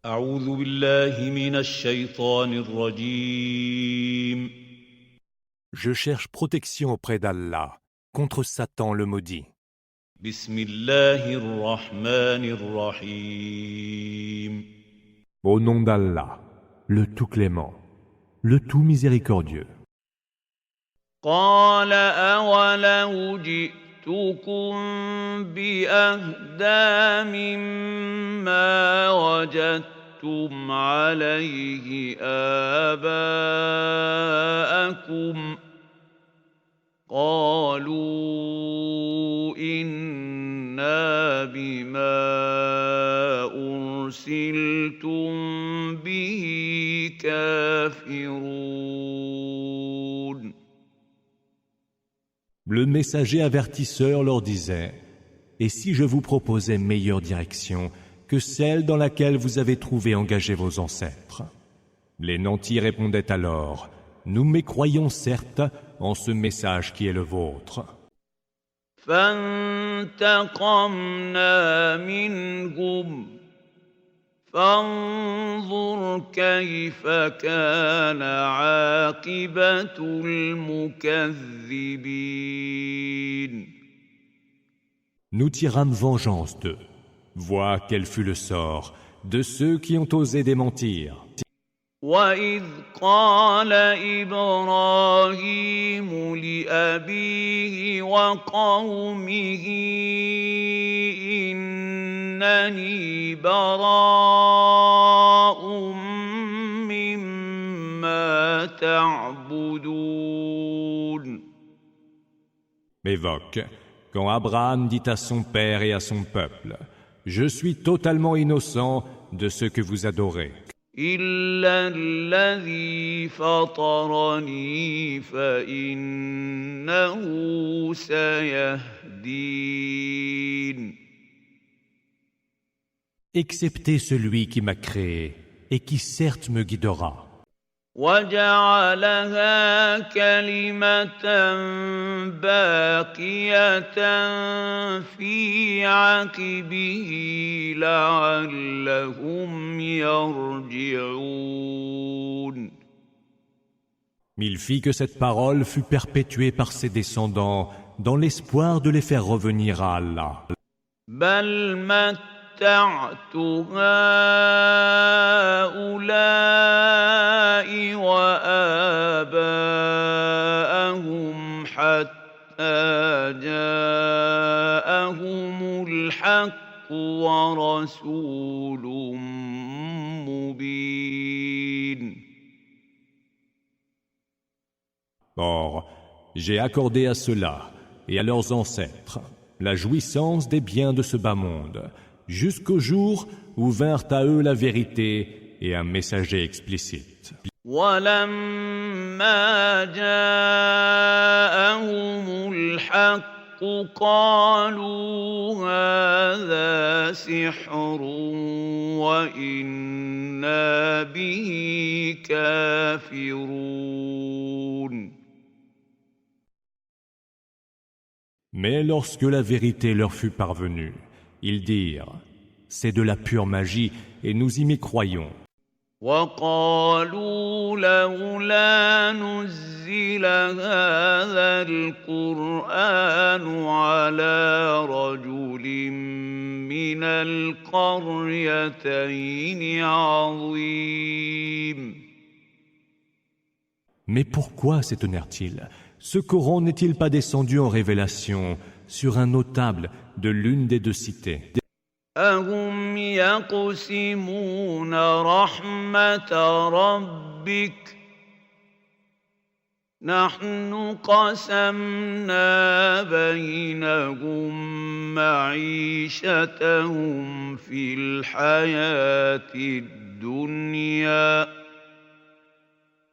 أعوذ بالله من الشيطان الرجيم. Je cherche protection auprès d'Allah contre Satan le maudit. بسم الله الرحمن الرحيم. Au nom d'Allah, le tout clément, le tout miséricordieux. قال أولو جئتكم بأهدى مما وجدتم عليه آباءكم قالوا إنا بما أرسلتم به كافرون. Le messager avertisseur leur disait « Et si je vous proposais meilleure direction que celle dans laquelle vous avez trouvé engagés vos ancêtres ?» Les nantis répondaient alors « Nous mécroyons certes en ce message qui est le vôtre. » فانتقمنا منهم فانظر كيف كان عاقبة المكذبين. Nous tirâmes vengeance d'eux. Vois quel fut le sort de ceux qui ont osé démentir. وإذ قال إبراهيم لأبيه وقومه إنني براء مما تعبدون. Évoque quand Abraham dit à son père et à son peuple « Je suis totalement innocent de ce que vous adorez. » إلا الذي فطرني فإنه سيهدين. Excepté celui qui m'a créé et qui certes me guidera. وجعلها كلمة باقية في عقبه لعلهم يرجعون. Mais il fit que cette parole fut perpétuée par ses descendants dans l'espoir de les faire revenir à Allah. بل متعت هؤلاء وآباءهم حتى جاءهم الحق ورسول مبين. Or, j'ai accordé à ceux-là et à leurs ancêtres la jouissance des biens de ce bas monde, jusqu'au jour où vinrent à eux la vérité et un messager explicite. وَلَمَّا جَاءَهُمُ الْحَقُّ قَالُوا هَذَا سِحْرٌ وَإِنَّا بِهِ كَافِرُونَ. Mais lorsque la vérité leur fut parvenue, ils dirent « C'est de la pure magie et nous y mécroyons. » وَقَالُوا لَوْلَا نُزِّلَ هَذَا الْقُرْآنُ عَلَى رَجُلٍ مِّنَ الْقَرْيَتَيْنِ عَظِيمٍ. Mais pourquoi s'étonnèrent-ils? Ce Coran n'est-il pas descendu en révélation sur un notable de l'une des deux cités? أَهُمْ يَقْسِمُونَ رَحْمَةَ رَبِّكَ نَحْنُ قَسَمْنَا بَيْنَهُم مَّعِيشَتَهُمْ فِي الْحَيَاةِ الدُّنْيَا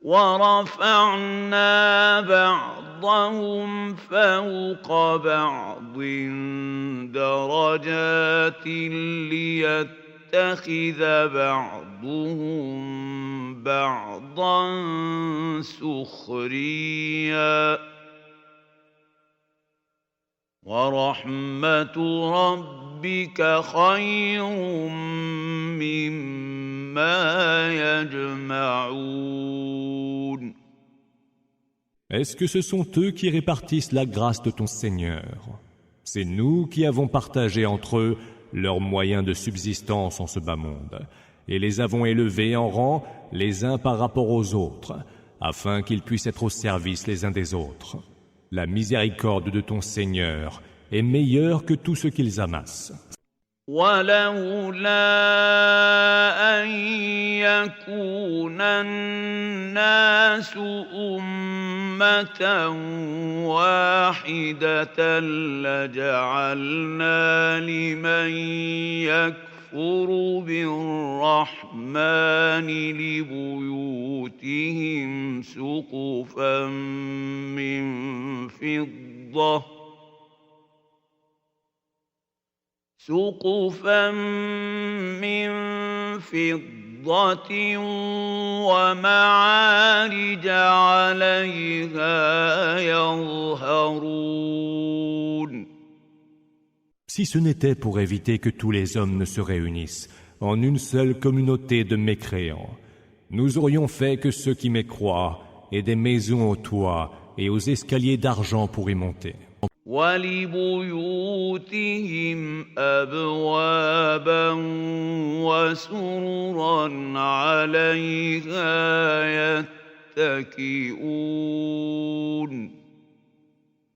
وَرَفَعْنَا بَعْضَهُمْ فَوْقَ بَعْضٍ دَرَجَاتٍ لِيَتَّخِذَ بَعْضُهُم بَعْضًا سُخْرِيًّا ورحمة ربك خير مما ما يجمعون Est-ce que ce sont eux qui répartissent la grâce de ton Seigneur? C'est nous qui avons partagé entre eux leurs moyens de subsistance en ce bas monde, et les avons élevés en rang les uns par rapport aux autres, afin qu'ils puissent être au service les uns des autres. La miséricorde de ton Seigneur est meilleure que tout ce qu'ils amassent. ولولا أن يكون الناس أمة واحدة لجعلنا لمن يكفر بالرحمن لبيوتهم سقفا من فضة ومعارج عليها يظهرون. Si ce n'était pour éviter que tous les hommes ne se réunissent en une seule communauté de mécréants, nous aurions fait que ceux qui mécroient aient des maisons aux toits et aux escaliers d'argent pour y monter. وَلِبُيُوتِهِمْ أَبْوَابًا وَسُرُرًا عَلَيْهَا يَتَّكِئُونَ.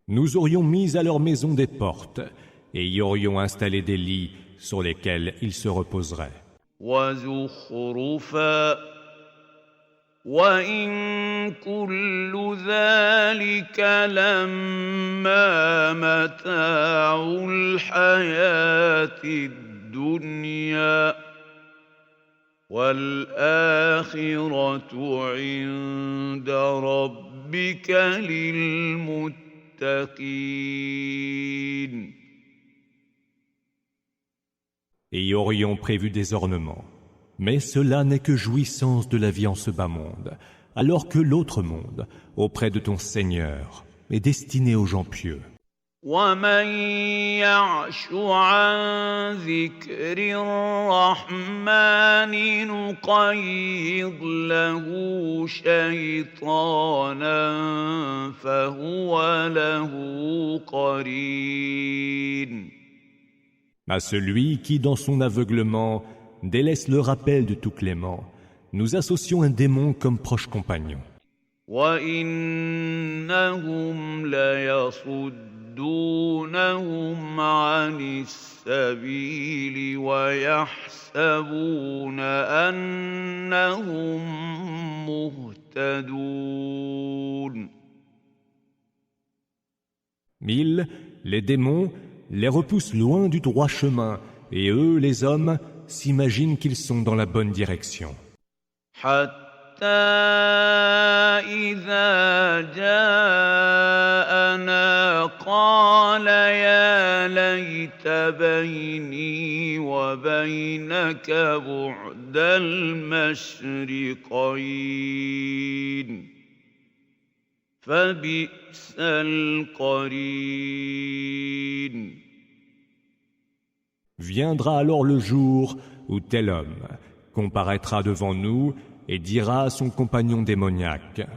Nous aurions mis à leur maison des portes et y aurions installé des lits sur lesquels ils se reposeraient. وَزُخْرُفًا وَإِن كُلُّ ذَلِكَ لَمَّا مَتَاعُ الْحَيَاةِ الدُّنْيَا وَالْآخِرَةُ عِندَ رَبِّكَ لِلْمُتَّقِينَ. Et y aurions prévu des ornements. Mais cela n'est que jouissance de la vie en ce bas monde, alors que l'autre monde, auprès de ton Seigneur, est destiné aux gens pieux. وَمَن يَعْشُ عَن ذِكْرِ الرَّحْمَنِ نُقَيِّضْ لَهُ شَيْطَانًا فَهُوَ لَهُ قَرِينٌ. À celui qui, dans son aveuglement, délaisse le rappel de tout clément, nous associons un démon comme proche compagnon. وَإِنَّهُمْ لَيَصُدُّونَهُمْ عَنِ السَّبِيلِ وَيَحْسَبُونَ أَنَّهُمْ مُهْتَدُونَ. Ils, les démons, les repoussent loin du droit chemin, et eux, les hommes, s'imaginent qu'ils sont dans la bonne direction. حتى إذا جاءنا قال يا ليت بيني وبينك بعد المشرقين فبئس القرين. Viendra alors le jour où tel homme comparaîtra devant nous et dira à son compagnon démoniaque: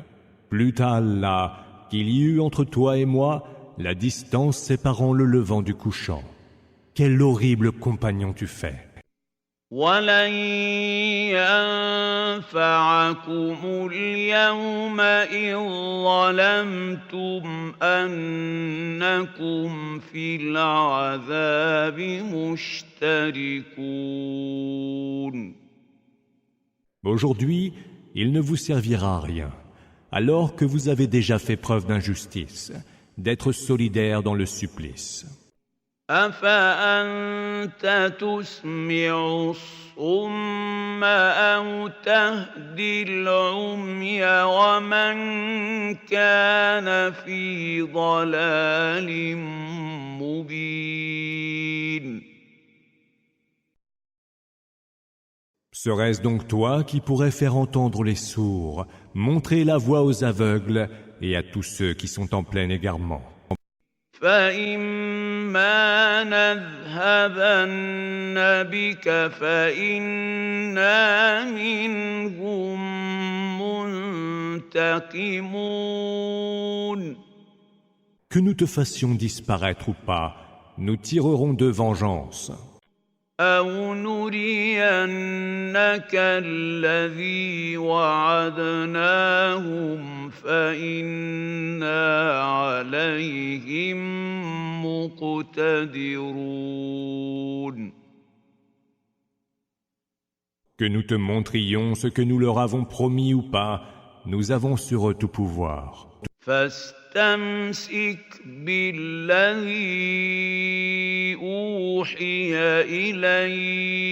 Plût à Allah qu'il y eût entre toi et moi la distance séparant le levant du couchant. Quel horrible compagnon tu fais! وَلَن يَنفَعَكُمُ الْيَوْمَ إِذ ظَّلَمْتُمْ أَنَّكُمْ فِي الْعَذَابِ مُشْتَرِكُونَ. Aujourd'hui, il ne vous servira à rien, alors que vous avez déjà fait preuve d'injustice, d'être solidaire dans le supplice. أَفَأَنْتَ تُسْمِعُ الصُّمَّ أَوْ تَهْدِي الْعُمْيَ وَمَنْ كَانَ فِي ضَلَالٍ مُبِينٍ. Serait-ce donc toi qui pourrais faire entendre les sourds, montrer la voie aux aveugles et à tous ceux qui sont en plein égarement? فإما نذهبن بك فإنا منهم منتقمون. Que nous te fassions disparaître ou pas, nous tirerons de vengeance. أو نرينك الذي وعدناهم فإنا عليهم مقتدرون. Que nous te montrions ce que nous leur avons promis ou pas, nous avons sur eux tout pouvoir. فاستمسك بالذي أوحي إليك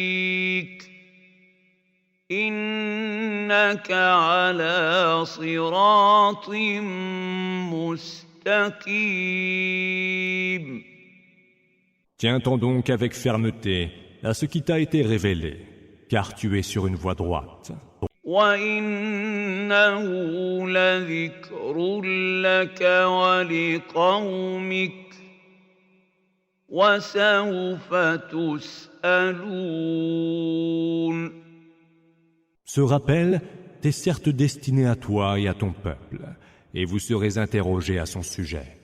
إنك على صراط مستقيم. Tiens-t'en donc avec fermeté à ce qui t'a été révélé, car tu es sur une voie droite. وَإِنَّهُ لَذِكْرٌ لَكَ وَلِقَوْمِكَ وَسَوْفَ تُسْأَلُونَ. Ce rappel t'est certes destiné à toi et à ton peuple, et vous serez interrogés à son sujet.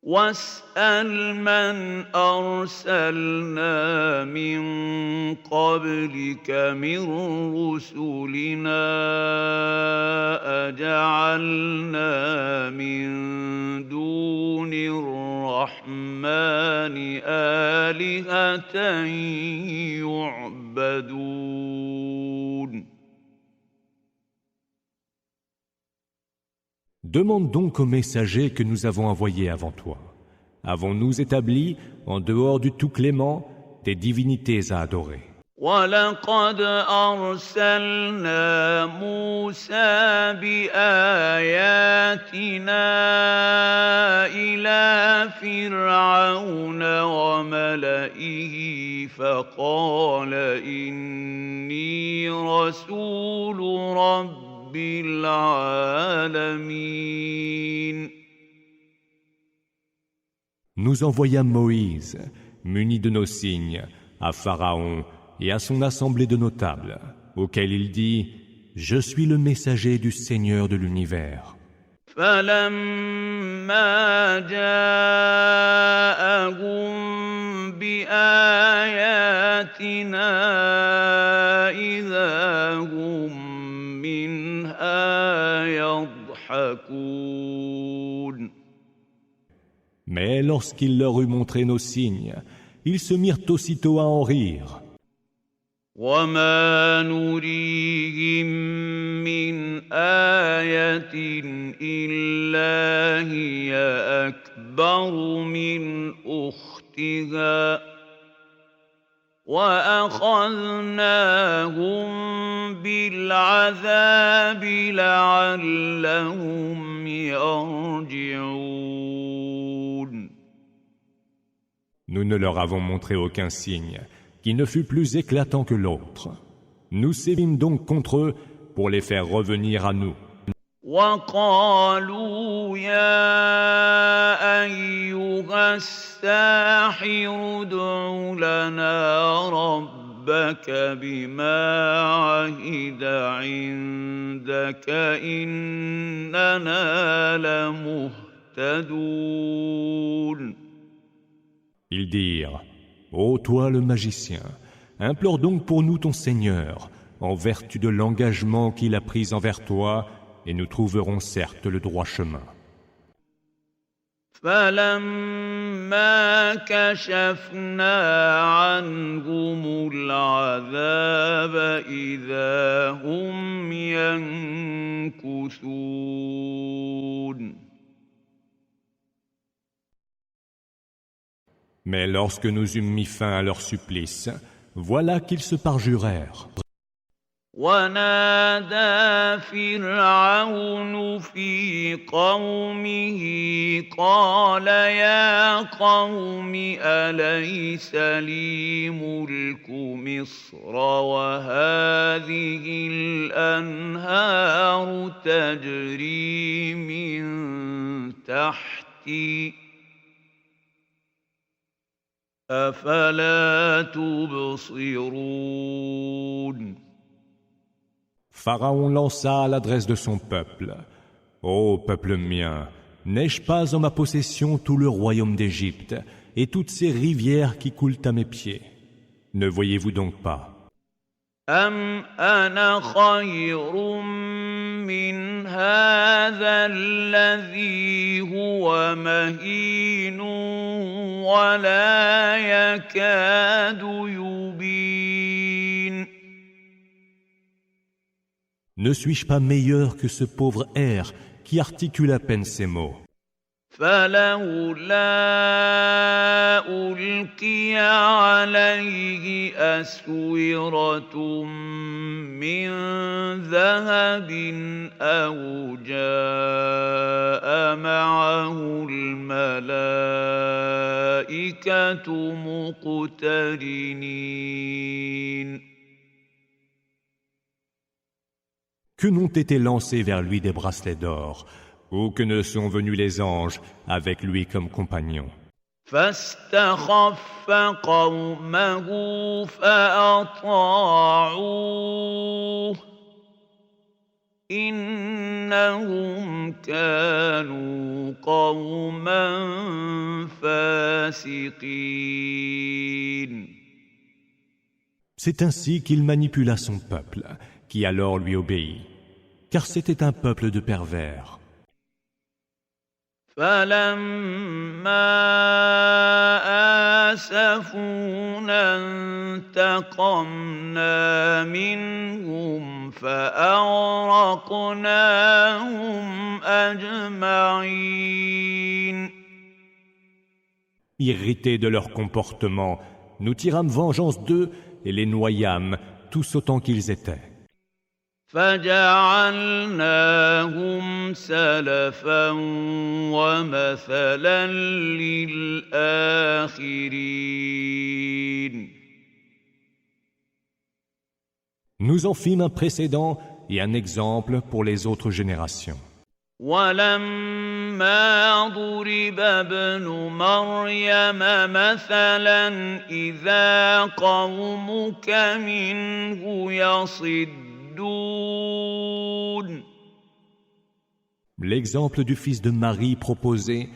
واسأل من أرسلنا من قبلك من رسلنا أجعلنا من دون الرحمن آلهة يعبدون. Demande donc aux messagers que nous avons envoyés avant toi. Avons-nous établi, en dehors du tout-clément, des divinités à adorer? وَلَقَدْ أَرْسَلْنَا مُوسَىٰ بِآيَاتِنَا إِلَىٰ فِرْعَوْنَ وَمَلَئِهِ فَقَالَ إِنِّي رَسُولُ رَبِّ الْعَالَمِينَ. Nous envoyâmes Moïse, muni de nos signes, à Pharaon et à son assemblée de notables, auquel il dit « Je suis le messager du Seigneur de l'univers. » فَلَمَّا جَاءَهُم بِآيَاتِنَا إِذَا هُم مِّنْهَا يَضْحَكُونَ. Mais lorsqu'il leur eut montré nos signes, ils se mirent aussitôt à en rire. وَمَا نُرِيهِم مِّنْ آيَةٍ إِلَّا هِيَ أَكْبَرُ مِنْ أُخْتِهَا وَأَخَذْنَاهُم بِالْعَذَابِ لَعَلَّهُمْ يَرْجِعُونَ. Nous ne leur avons montré aucun signe qui ne fût plus éclatant que l'autre. Nous sévîmes donc contre eux pour les faire revenir à nous. وَقَالُوا يَا أَيُّهَ السَّاحِرُ ادْعُ لَنَا رَبَّكَ بِمَا عَهِدَ عِندَكَ إِنَّنَا لَمُهْتَدُونَ. Ils dirent « Ô toi le magicien, implore donc pour nous ton Seigneur, en vertu de l'engagement qu'il a pris envers toi, et nous trouverons certes le droit chemin. » فَلَمَّا كَشَفْنَا عَنْهُمُ الْعَذَابَ إِذَا هُمْ يَنكُثُونَ. Mais lorsque nous eûmes mis fin à leur supplice, voilà qu'ils se parjurèrent. وَنَادَىٰ فِرْعَوْنُ فِي قَوْمِهِ قَالَ يَا قَوْمِ أَلَيْسَ لِي مُلْكُ مِصْرَ وَهَٰذِهِ الْأَنْهَارُ تَجْرِي مِن تَحْتِي أفلا تبصرون Pharaon lança à l'adresse de son peuple. Ô peuple mien, n'ai-je pas en ma possession tout le royaume d'Égypte et toutes ces rivières qui coulent à mes pieds? Ne voyez-vous donc pas? أم أنا خير من هذا الذي هو مهين ولا يكاد يبين Ne suis-je pas meilleur que ce pauvre air qui articule à peine ces mots? فلولا ألقي عليه أسورة من ذهب أو جاء معه الملائكة مقترنين Que n'ont été lancés vers lui des bracelets d'or, ou que ne sont venus les anges avec lui comme compagnons. فاستخف قومه فأطاعوه إنهم كانوا قوما فاسقين C'est ainsi qu'il manipula son peuple, qui alors lui obéit, car c'était un peuple de pervers. فلما آسفونا انتقمنا منهم فأغرقناهم أجمعين Irrités de leur comportement, nous tirâmes vengeance d'eux et les noyâmes, tous autant qu'ils étaient. فجعلناهم سلفا ومثلا للآخرين Nous en fîmes un précédent et un exemple pour les autres générations. ولما ضرب ابن مريم مثلا إذا قومك منه يصدون L'exemple du fils de Marie proposé,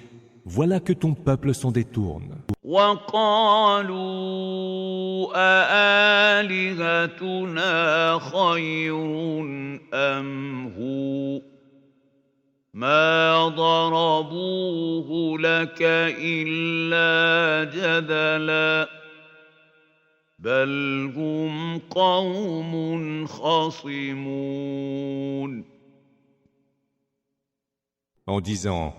voilà que ton peuple s'en détourne. وقالوا أآلهتنا خير أم هو ما ضربوه لك إلا جدلا بل هم قوم خصمون En disant,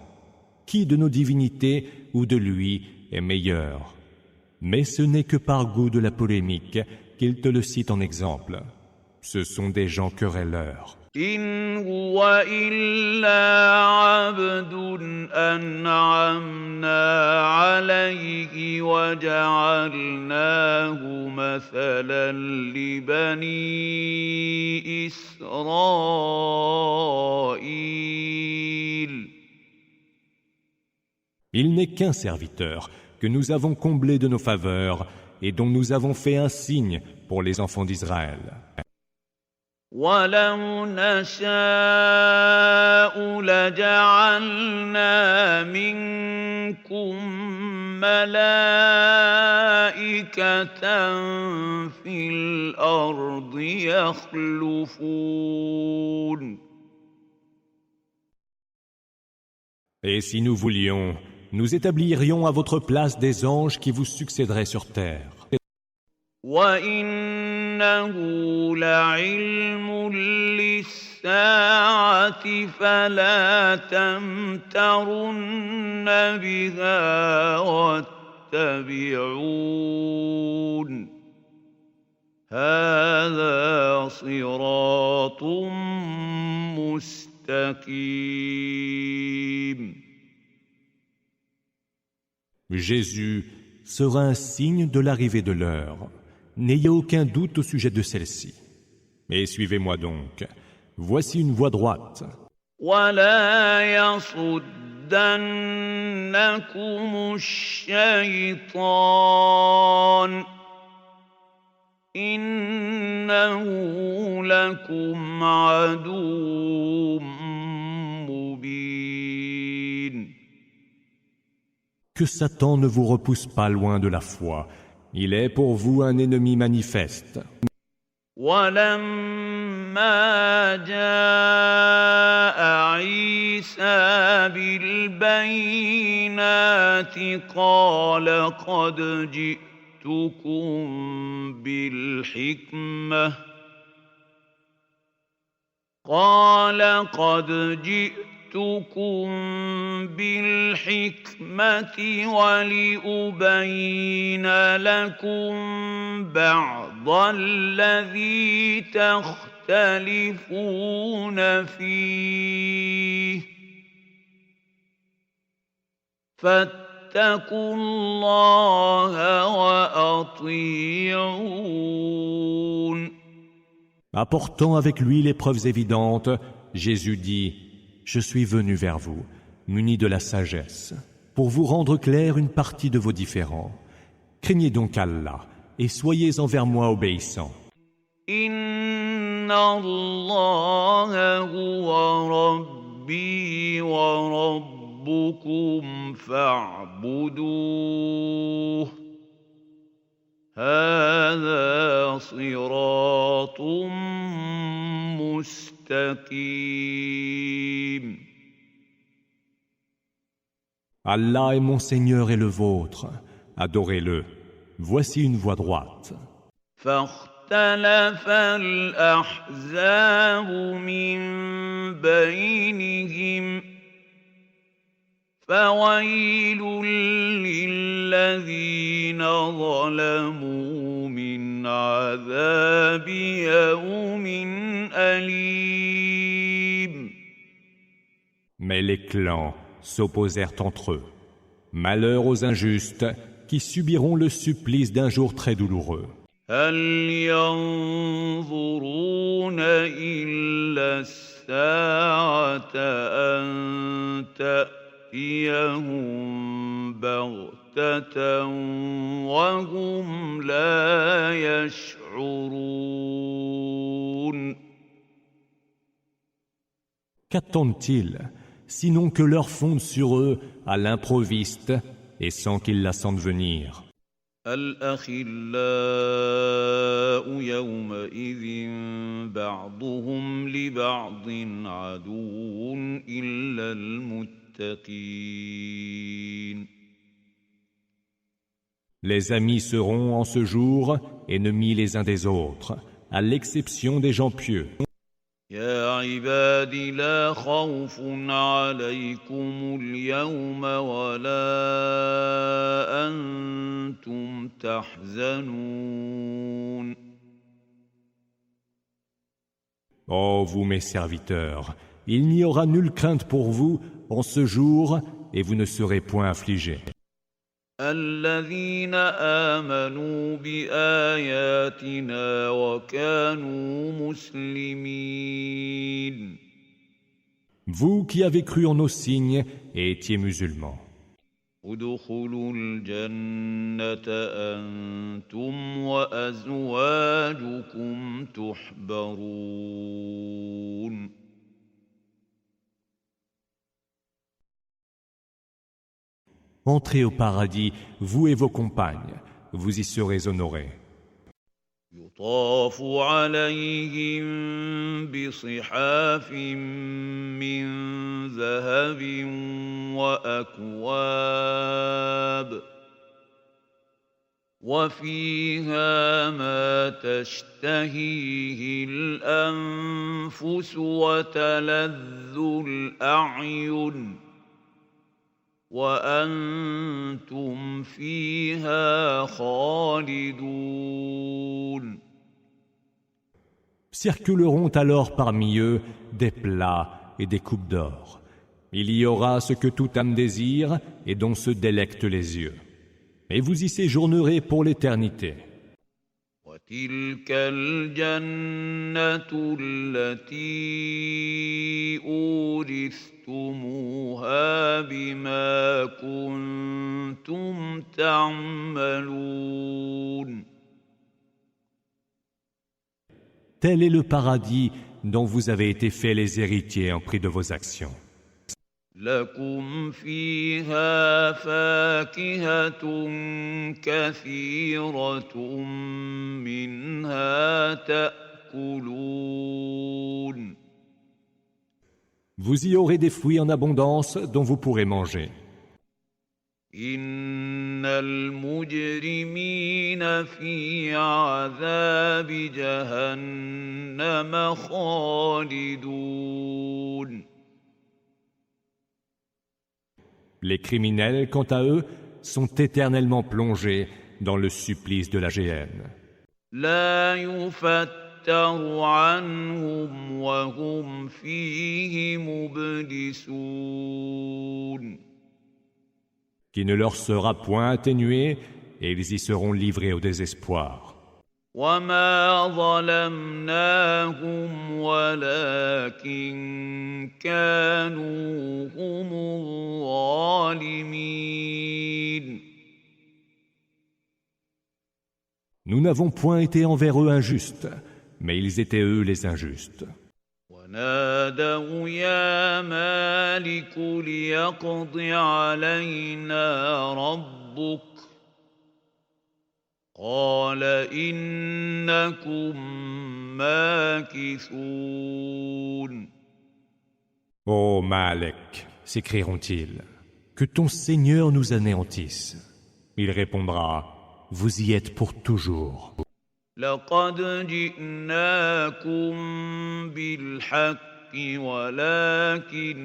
qui de nos divinités ou de lui est meilleur? Mais ce n'est que par goût de la polémique qu'il te le cite en exemple. Ce sont des gens querelleurs. إن هو إلا عبد أنعمنا عليه وجعلناه مثلا لبني إسرائيل Il n'est qu'un serviteur que nous avons comblé de nos faveurs et dont nous avons fait un signe pour les enfants d'Israël. ولو نشاء لجعلنا منكم ملائكة في الأرض يخلفون Et si nous voulions, nous établirions à votre place des anges qui vous succéderaient sur terre. وإنه لعلم للساعة فلا تمترن بها واتبعون هذا صراط مستقيم Jésus sera un signe de l'arrivée de l'heure. N'ayez aucun doute au sujet de celle-ci. Et suivez-moi donc. Voici une voie droite. ولا يصدنكم الشيطان إنه لكم عدو مبين. Que Satan ne vous repousse pas loin de la foi. Il est pour vous un ennemi manifeste. ولما جاء عيسى بالبينات قال قد جئتكم بالحكمة ولأبين لكم بعض الذي تختلفون فيه فاتقوا الله وأطيعون. Apportant avec lui les preuves évidentes, Jésus dit « Je suis venu vers vous, muni de la sagesse, pour vous rendre clair une partie de vos différends. Craignez donc Allah et soyez envers moi obéissants. » Inna Allah huwa rabbi wa rabbukum fa'buduh. هذا صراط مستقيم. Allah est mon Seigneur et le vôtre. Adorez-le. Voici une voie droite. فاختلف الأحزاب من بينهم فويل للذين ظلموا من عذاب يوم أليم. Mais les clans s'opposèrent entre eux. Malheur aux injustes qui subiront le supplice d'un jour très douloureux. هل ينظرون إلا الساعة أن تأتيهم بغتة وهم لا يشعرون. Qu'attendent-ils, sinon que l'heure fonde sur eux à l'improviste et sans qu'ils la sentent venir? الأخلاء يومئذ بعضهم لبعض عدو إلا المتقين. Les amis seront en ce jour ennemis les uns des autres, à l'exception des gens pieux. يا عباد لا خوف عليكم اليوم ولا أنتم تحزنون. Ô vous mes serviteurs, il n'y aura nulle crainte pour vous en ce jour et vous ne serez point affligés. الذين آمنوا بآياتنا وكانوا مسلمين. Vous qui avez cru en nos signes et étiez musulmans. ادخلوا الجنة أنتم وأزواجكم تحبرون. Entrez au paradis, vous et vos compagnes, vous y serez honorés. يطاف عليهم بصحاف من ذهب وأكواب وفيها ما تشتهيه الأنفس وتلذ الأعين وأنتم فيها خالدون. Circuleront alors parmi eux des plats et des coupes d'or. Il y aura ce que toute âme désire et dont se délectent les yeux. Et vous y séjournerez pour l'éternité. تلك الجنة التي أورثتموها بما كنتم تعملون. Tel est le paradis dont vous avez été faits les héritiers en prix de vos actions. لكم فيها فاكهة كثيرة منها تأكلون. Vous y aurez des fruits en abondance dont vous pourrez manger. إن المجرمين في عذاب جهنم خالدون. Les criminels, quant à eux, sont éternellement plongés dans le supplice de la géhenne. لا يفتر عنهم وهم فيه مبلسون. Qui ne leur sera point atténué, et ils y seront livrés au désespoir. وما ظلمناهم ولكن كانوا هم الظالمين. Nous n'avons point été envers eux injustes, mais ils étaient eux les injustes. ونادوا يا مالك ليقض علينا ربك قال إنكم ماكثون. Ô Malek, s'écrieront-ils, que ton Seigneur nous anéantisse. Il répondra, vous y êtes pour toujours. لقد جئناكم بالحق ولكن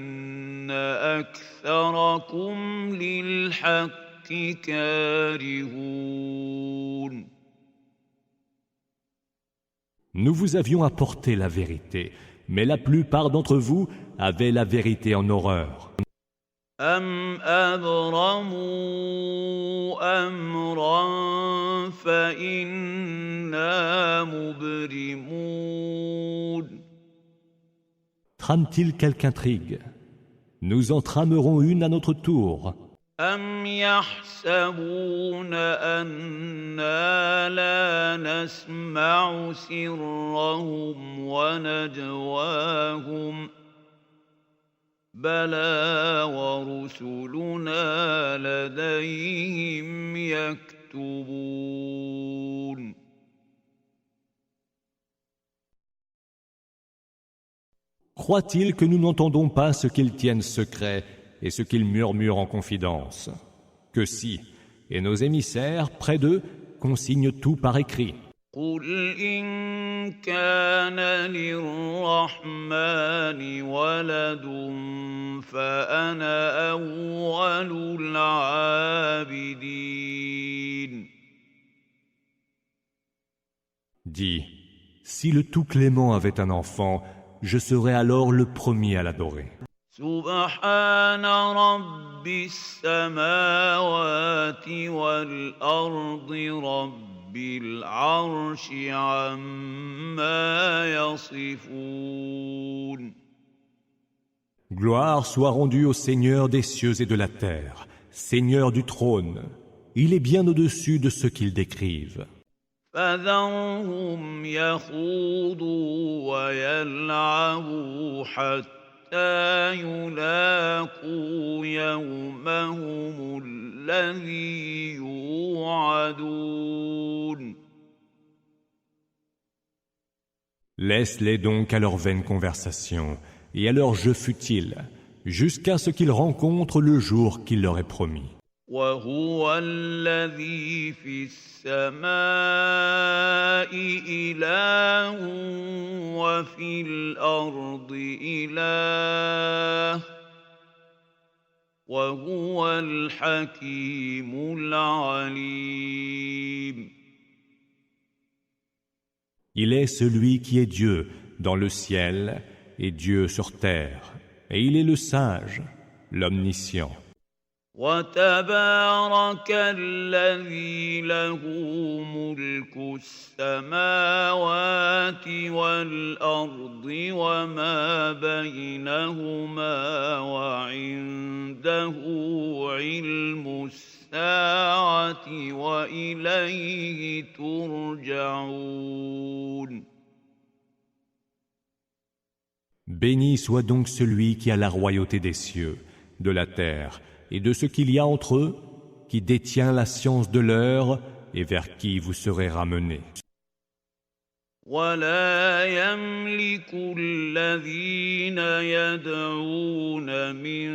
أكثركم للحق كارهون. Nous vous avions apporté la vérité, mais la plupart d'entre vous avaient la vérité en horreur. أم أبرموا أمرا فإنا مبرمون. Trame-t-il quelque intrigue? Nous en tramerons une à notre tour. أم يحسبون أنا لا نسمع سرهم ونجواهم بلى ورسلنا لديهم يكتبون. Croient-ils que nous n'entendons pas ce qu'ils tiennent secret et ce qu'ils murmurent en confidence? Que si, et nos émissaires, près d'eux, consignent tout par écrit. قل إن كان للرحمن ولد فأنا أول العابدين. Dis, si le Tout-Clément avait un enfant, je serais alors le premier à l'adorer. سبحان رب السماوات والأرض رب بالعرش عما يصفون. Gloire soit rendue au Seigneur des cieux et de la terre, Seigneur du trône. Il est bien au-dessus de ce qu'ils décrivent. فذرهم يخوضوا ويلعبوا حتى يلاقوا يومهم الذي يوعدون. Laisse-les donc à leur vaine conversation et à leur jeu futile, jusqu'à ce qu'ils rencontrent le jour qu'il leur est promis. وهو الذي في السماء إله وفي الأرض إله وهو الحكيم العليم. Il est celui qui est Dieu dans le ciel et Dieu sur terre, et il est le sage, l'omniscient. وتبارك الذي له ملك السماوات والأرض وما بينهما وعنده علم الساعة وإليه ترجعون. Béni soit donc celui qui a la royauté des cieux, de la terre et de ce qu'il y a entre eux, qui détient la science de l'heure et vers qui vous serez ramenés. ولا يملك الذين يدعون من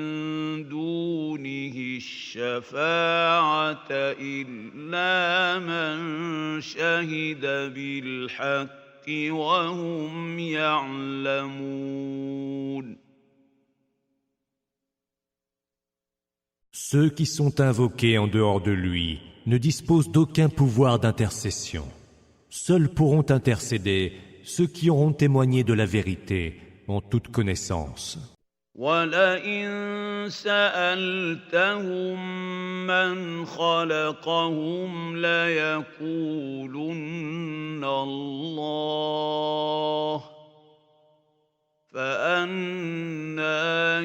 دونه الشفاعة إلا من شهد بالحق وهم يعلمون. Ceux qui sont invoqués en dehors de lui ne disposent d'aucun pouvoir d'intercession. Seuls pourront intercéder ceux qui auront témoigné de la vérité en toute connaissance. وَلَئِن سَأَلْتَهُم مَّنْ خَلَقَهُمْ لَيَقُولُنَّ اللَّهُ فَأَنَّىٰ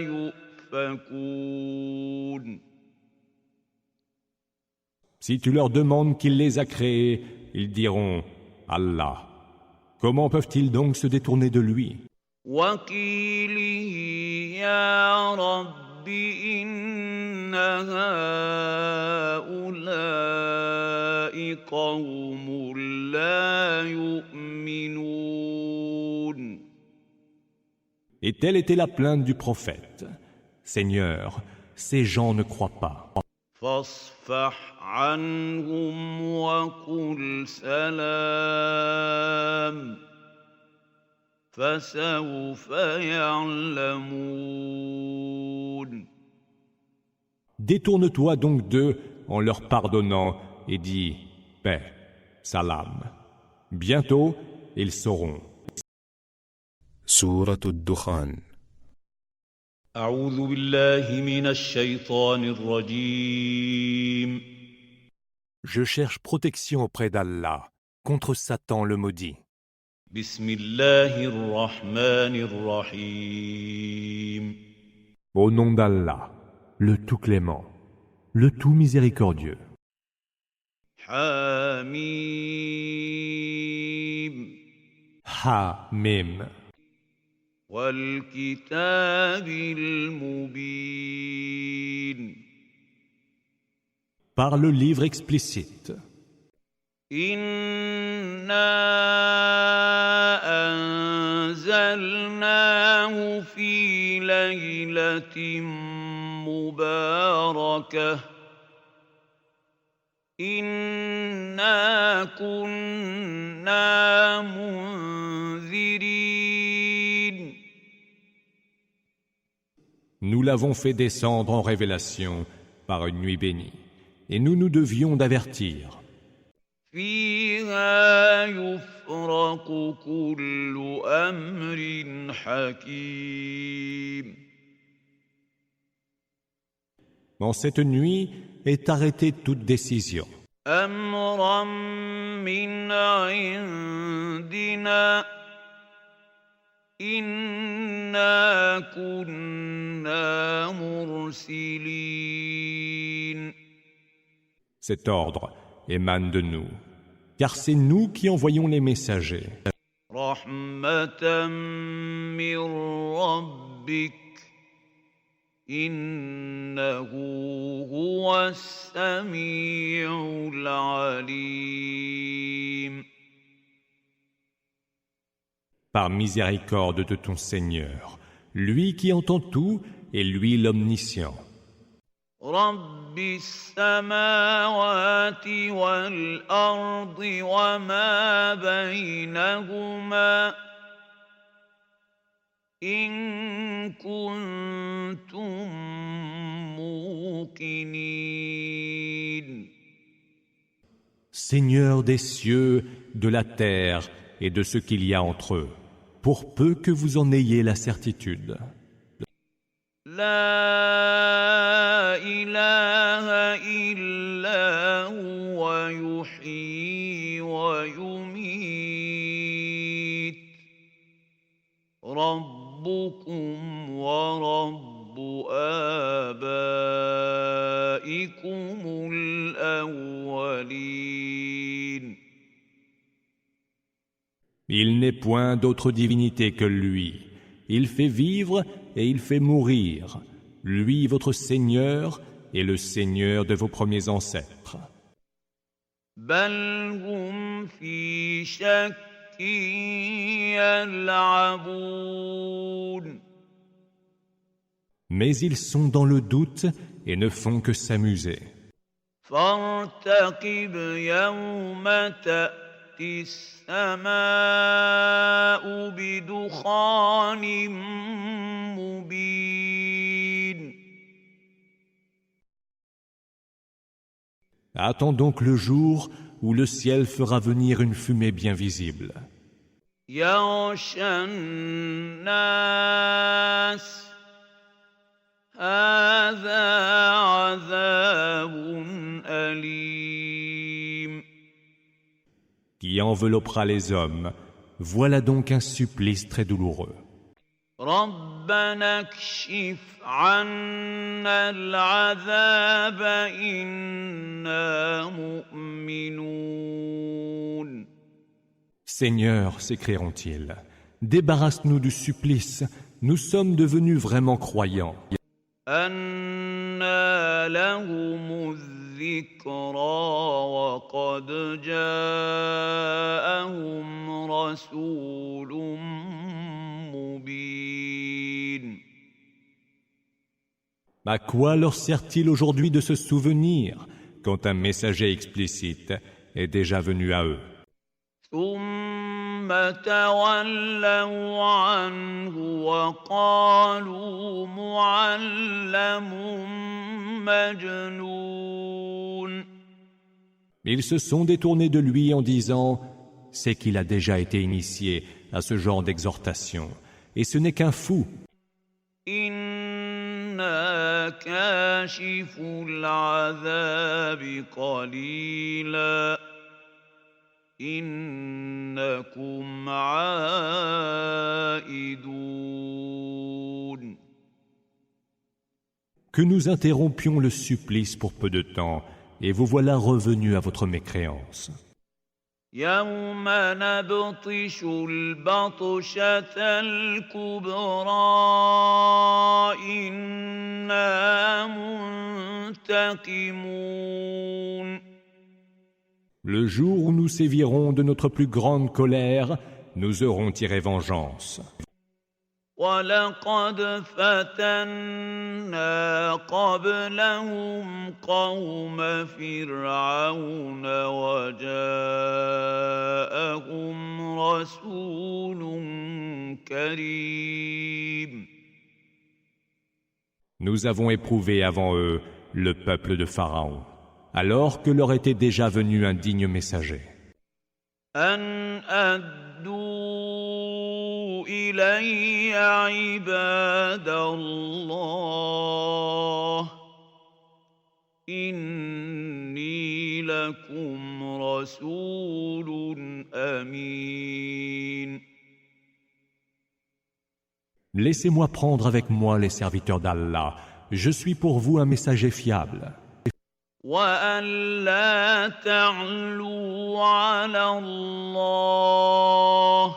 يُؤْفَكُونَ. Si tu leur demandes qu'il les a créés, ils diront « Allah ». Comment peuvent-ils donc se détourner de lui? وَقِيلِهِ يَا رَبِّ إِنَّ هَٰؤُلَاءِ قَوْمٌ لَّا يُؤْمِنُونَ. Et telle était la plainte du prophète. Seigneur, ces gens ne croient pas. فاصفح عنهم وقل سلام فسوف يعلمون. Détourne-toi donc d'eux en leur pardonnant et dis paix, salam. Bientôt, ils sauront. Sourate Ad-Dukhan. أعوذ بالله من الشيطان الرجيم. Je cherche protection auprès d'Allah contre Satan le maudit. بسم الله الرحمن الرحيم. Au nom d'Allah, le tout clément, le tout miséricordieux. حميم Ha-Mim. والكتاب المبين. Par le livre explicite. إنا أنزلناه في ليلة مباركة إنا كنا منذرين. Nous l'avons fait descendre en révélation par une nuit bénie, et nous nous devions d'avertir. فيها يفرق كل أمر حكيم. Dans cette nuit est arrêtée toute décision. أمرا من عندنا إنا كنا مرسلين. Cet ordre émane de nous, car c'est nous qui envoyons les messagers. رحمة من ربك إنه هو السميع العليم. Par miséricorde de ton Seigneur, lui qui entend tout et lui l'omniscient. رب السماوات والأرض وما بينهما إن كنتم موقنين. Seigneur des cieux, de la terre et de ce qu'il y a entre eux, pour peu que vous en ayez la certitude. لا إله رب آبائكم الأولين Il n'est point d'autre divinité que lui. Il fait vivre et il fait mourir. Lui, votre Seigneur, est le Seigneur de vos premiers ancêtres. بل هم في شك يلعبون Mais ils sont dans le doute et ne font que s'amuser. فارتقب يوم تأتي السماء بدخان مبين Attends donc le jour où le ciel fera venir une fumée bien visible. يغشى الناس هذا عذاب أليم Qui enveloppera les hommes. Voilà donc un supplice très douloureux. ربنا اكشف عنا العذاب إنا مؤمنون Seigneur, s'écrieront-ils, débarrasse-nous du supplice, nous sommes devenus vraiment croyants. أنى لهم الذكرى وقد جاءهم رسول مبين À quoi leur sert-il aujourd'hui de se souvenir quand un messager explicite est déjà venu à eux? ثم تولوا عنه وقالوا معلم مجنون Ils se sont détournés de lui en disant « C'est qu'il a déjà été initié à ce genre d'exhortation, et ce n'est qu'un fou. » إنا كاشف العذاب قليلا إنكم عائدون Que nous interrompions le supplice pour peu de temps, et vous voilà revenus à votre mécréance. يوم نبطش البطشة الكبرى إنا منتقمون Le jour où nous sévirons de notre plus grande colère, nous aurons tiré vengeance. ولقد فتنا قبلهم قوم فرعون وجاءهم رسول كريم Nous avons éprouvé avant eux le peuple de Pharaon, alors que leur était déjà venu un digne messager. أن أدوا إلي عباد الله إني لكم رسول أمين Laissez-moi prendre avec moi les serviteurs d'Allah. Je suis pour vous un messager fiable. وأن لا تعلوا على الله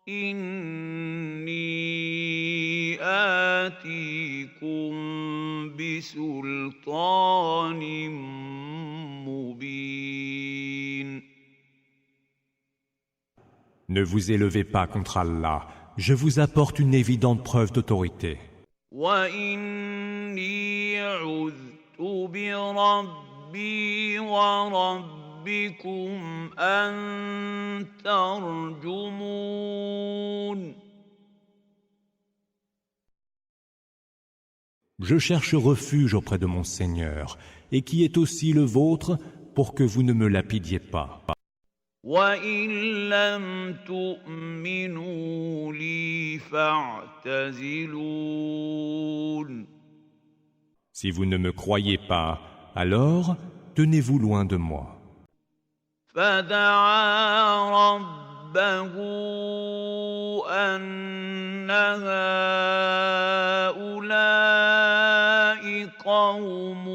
إني آتيكم بسلطان مبين Ne vous élevez pas contre Allah. Je vous apporte une évidente preuve d'autorité. وإني عذت بربي وربكم أن ترجمون Je cherche refuge auprès de mon Seigneur, et qui est aussi le vôtre, pour que vous ne me lapidiez pas. وإن لم تؤمنوا لي فاعتزلون Si vous ne me croyez pas, alors tenez-vous loin de moi. فدعا ربه أن هؤلاء قوم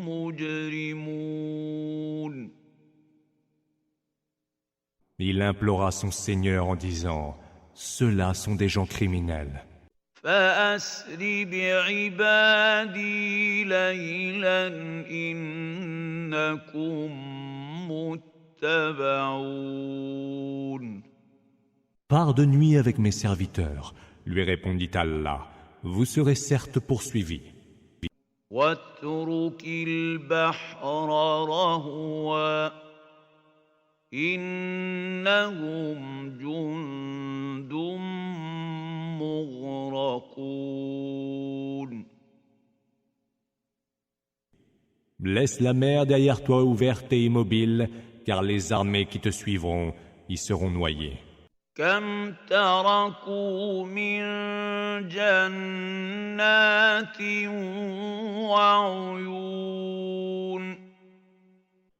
مجرمون. Il implora son Seigneur en disant, ceux-là sont des gens criminels. فأسر بعبادي ليلا إنكم متبعون. Pars de nuit avec mes serviteurs, lui répondit Allah, vous serez certes poursuivis. واترك البحر رهوا إنهم جند مغرقون. Laisse la mer derrière toi ouverte et immobile, car les armées qui te suivront y seront noyées. كم تركوا من جنات وعيون.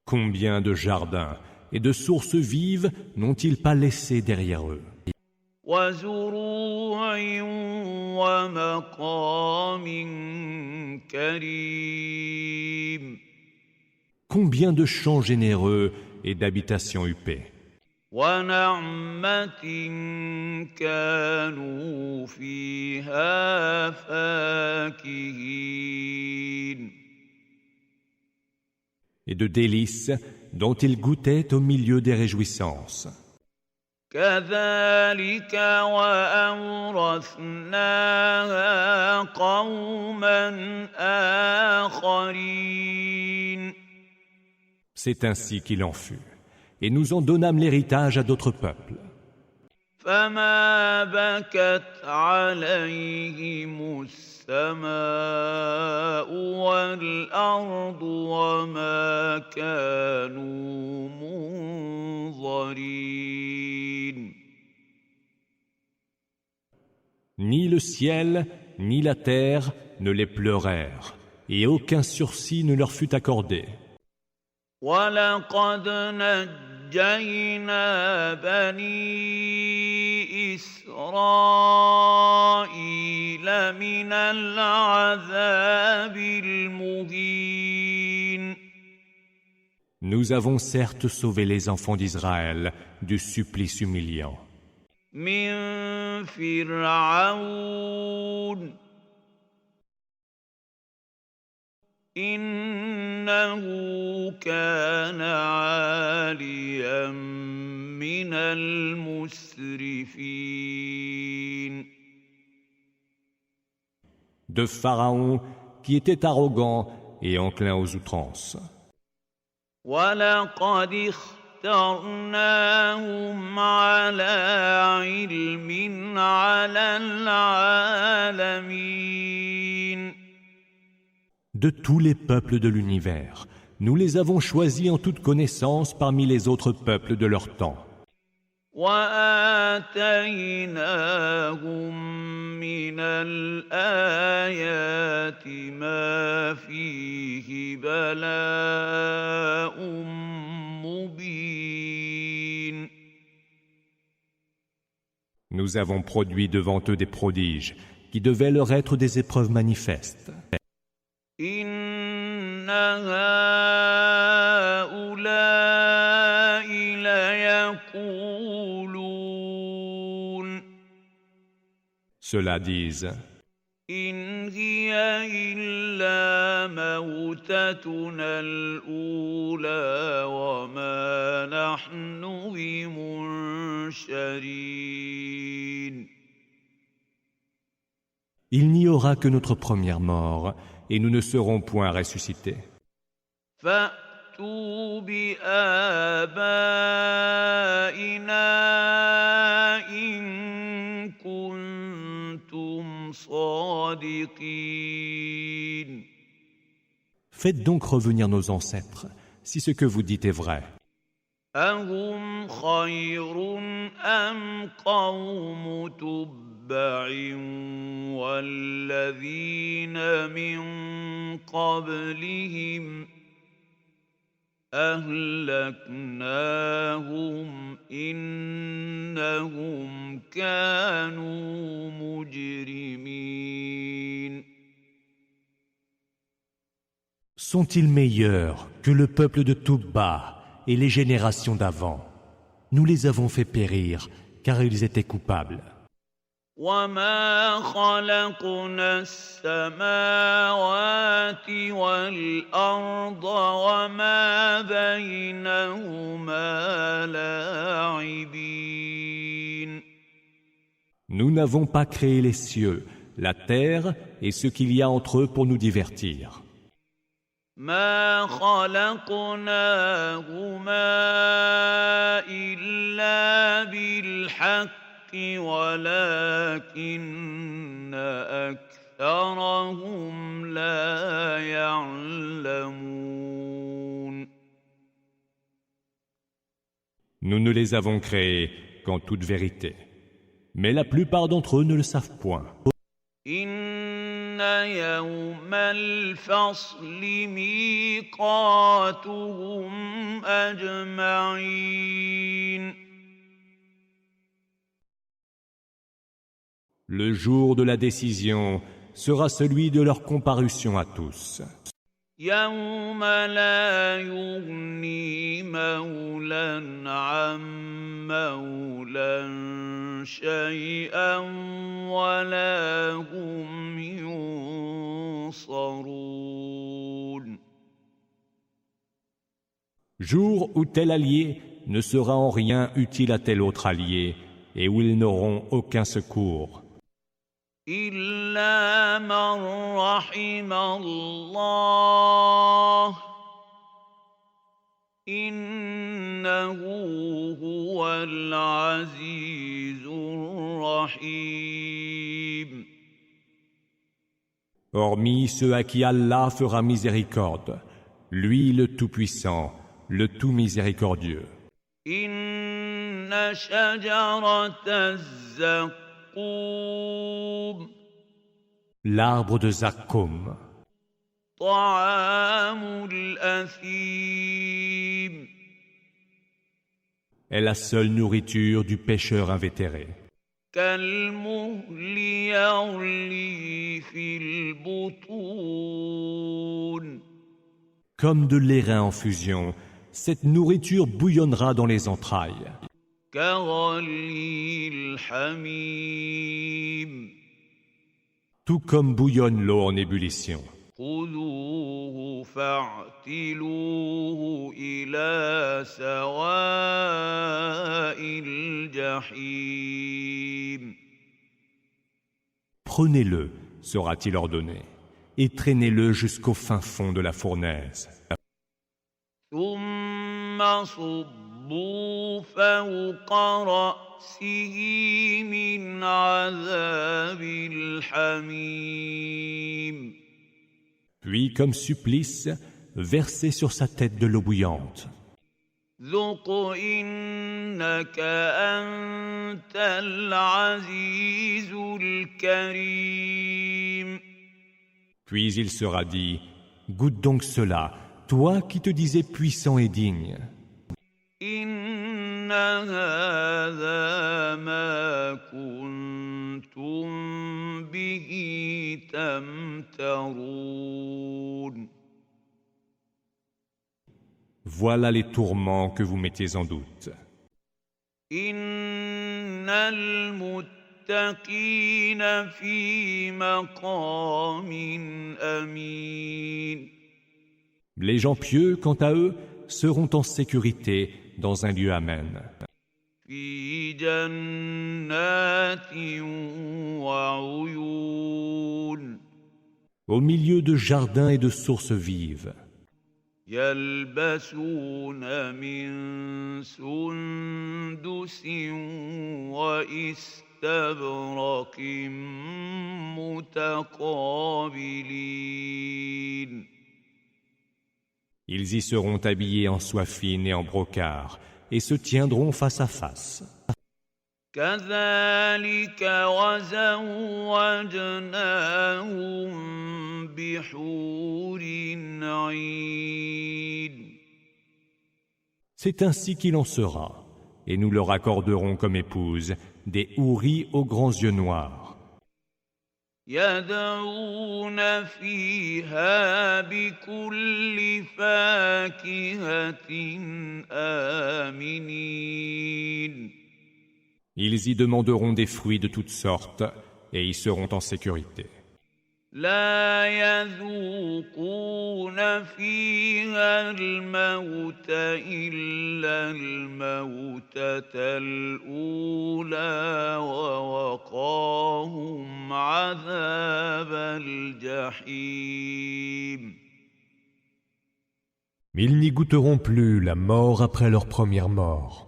Combien de jardins et de sources vives n'ont-ils pas laissé derrière eux? وزروع ومقام كريم. Combien de champs généreux et d'habitations huppées? ونعمة كانوا فيها فاكهين. Et de délices dont ils goûtaient au milieu des réjouissances. كذلك وأورثناها قوما آخرين. C'est ainsi qu'il en fut. Et nous en donnâmes l'héritage à d'autres peuples. فما بكت عليهم السماء والأرض وما كانوا منظرين. Ni le ciel, ni la terre ne les pleurèrent, et aucun sursis ne leur fut accordé. وَلَقَدْ نَجَّيْنَا بَنِي إِسْرَائِيلَ مِنَ الْعَذَابِ الْمُهِينِ. Nous avons certes sauvé les enfants d'Israël du supplice humiliant. مِنْ فِرْعَوْنَ إِنَّهُ كَانَ عَالِيًا مِنَ الْمُسْرِفِينَ. De Pharaon qui était arrogant et enclin aux outrances. وَلَقَدِ اخْتَرْنَاهُمْ عَلَى عِلْمٍ عَلَى الْعَالَمِينَ. De tous les peuples de l'univers, nous les avons choisis en toute connaissance parmi les autres peuples de leur temps. وَآتَيْنَاهُمْ مِنَ الْآيَاتِ مَا فِيهِ بَلَاءٌ مُبِينٌ. Nous avons produit devant eux des prodiges qui devaient leur être des épreuves manifestes. إِنَّ هَؤُلَاءِ لَيَقُولُونَ. Ceux-là disent, إِنْ هِيَ إِلَّا مَوْتَتُنَا الْأُولَى وَمَا نَحْنُ بِمُنشَرِينَ. il n'y aura que notre première mort et nous ne serons point ressuscités. فَأْتُوا بِآبَائِنَا إِن كُنتُمْ صَادِقِينَ. Faites donc revenir nos ancêtres, si ce que vous dites est vrai. أَهُمْ خَيْرٌ أَمْ قَوْمُ تُبَّعٍ وَالَّذِينَ مِن قَبْلِهِمْ أَهْلَكْنَاهُمْ إِنَّهُمْ كَانُوا مُجْرِمِينَ. Sont-ils meilleurs que le peuple de Toubba et les générations d'avant? Nous les avons fait périr, car ils étaient coupables. وما خلقنا السماوات والأرض وما بينهما لاعبين. Nous n'avons pas créé les cieux, la terre et ce qu'il y a entre eux pour nous divertir. ما خلقناهما إلا بالحق ولكن أكثرهم لا يعلمون. Nous ne les avons créés qu'en toute vérité. Mais la plupart d'entre eux ne le savent point. إن يوم الفصل ميقاتهم أجمعين. Le jour de la décision sera celui de leur comparution à tous. يوم لا يغني مولى عن مولى شيئا ولا هم ينصرون. Jour où tel allié ne sera en rien utile à tel autre allié et où ils n'auront aucun secours. إلا من رحم الله إنه هو العزيز الرحيم. Hormis ceux à qui Allah fera miséricorde, lui le Tout-Puissant, le Tout Miséricordieux. إن شجرة الزقوم L'arbre de Zakkoum, طعام الأثيم est la seule nourriture du pécheur invétéré. كالمهل يغلي في البطون. Comme de l'airain en fusion, cette nourriture bouillonnera dans les entrailles. كغلي الحميم. Tout comme bouillonne l'eau en ébullition. خذوه فاعتلوه إلى سواء الجحيم. Prenez-le, sera-t-il ordonné, et traînez-le jusqu'au fin fond de la fournaise. ثم صبوا فوق رأسه من عذاب الحميم. Puis, comme supplice, versez sur sa tête de l'eau bouillante. ذق إنك أنت العزيز الكريم. Puis il sera dit, goûte donc cela, toi qui te disais puissant et digne. إن هذا ما كنتم به تمترون. Voilà les tourments que vous mettiez en doute. إن المتقين في مقام أمين. Les gens pieux, quant à eux, seront en sécurité dans un lieu amen. في جنات وعيون. Au milieu de jardins et de sources vives. يلبسون من سندس واستبرق متقابلين. Ils y seront habillés en soie fine et en brocart, et se tiendront face à face. كذلك وزوجناهم بحور عين. C'est ainsi qu'il en sera, et nous leur accorderons comme épouse des houris aux grands yeux noirs. يدعون فيها بكل فاكهة آمنين Ils y demanderont des fruits de toutes sortes et y seront en sécurité. لا يذوقون فيها الموت إلا الموتة الأولى ووقاهم عذاب الجحيم Ils n'y goûteront plus la mort après leur première mort,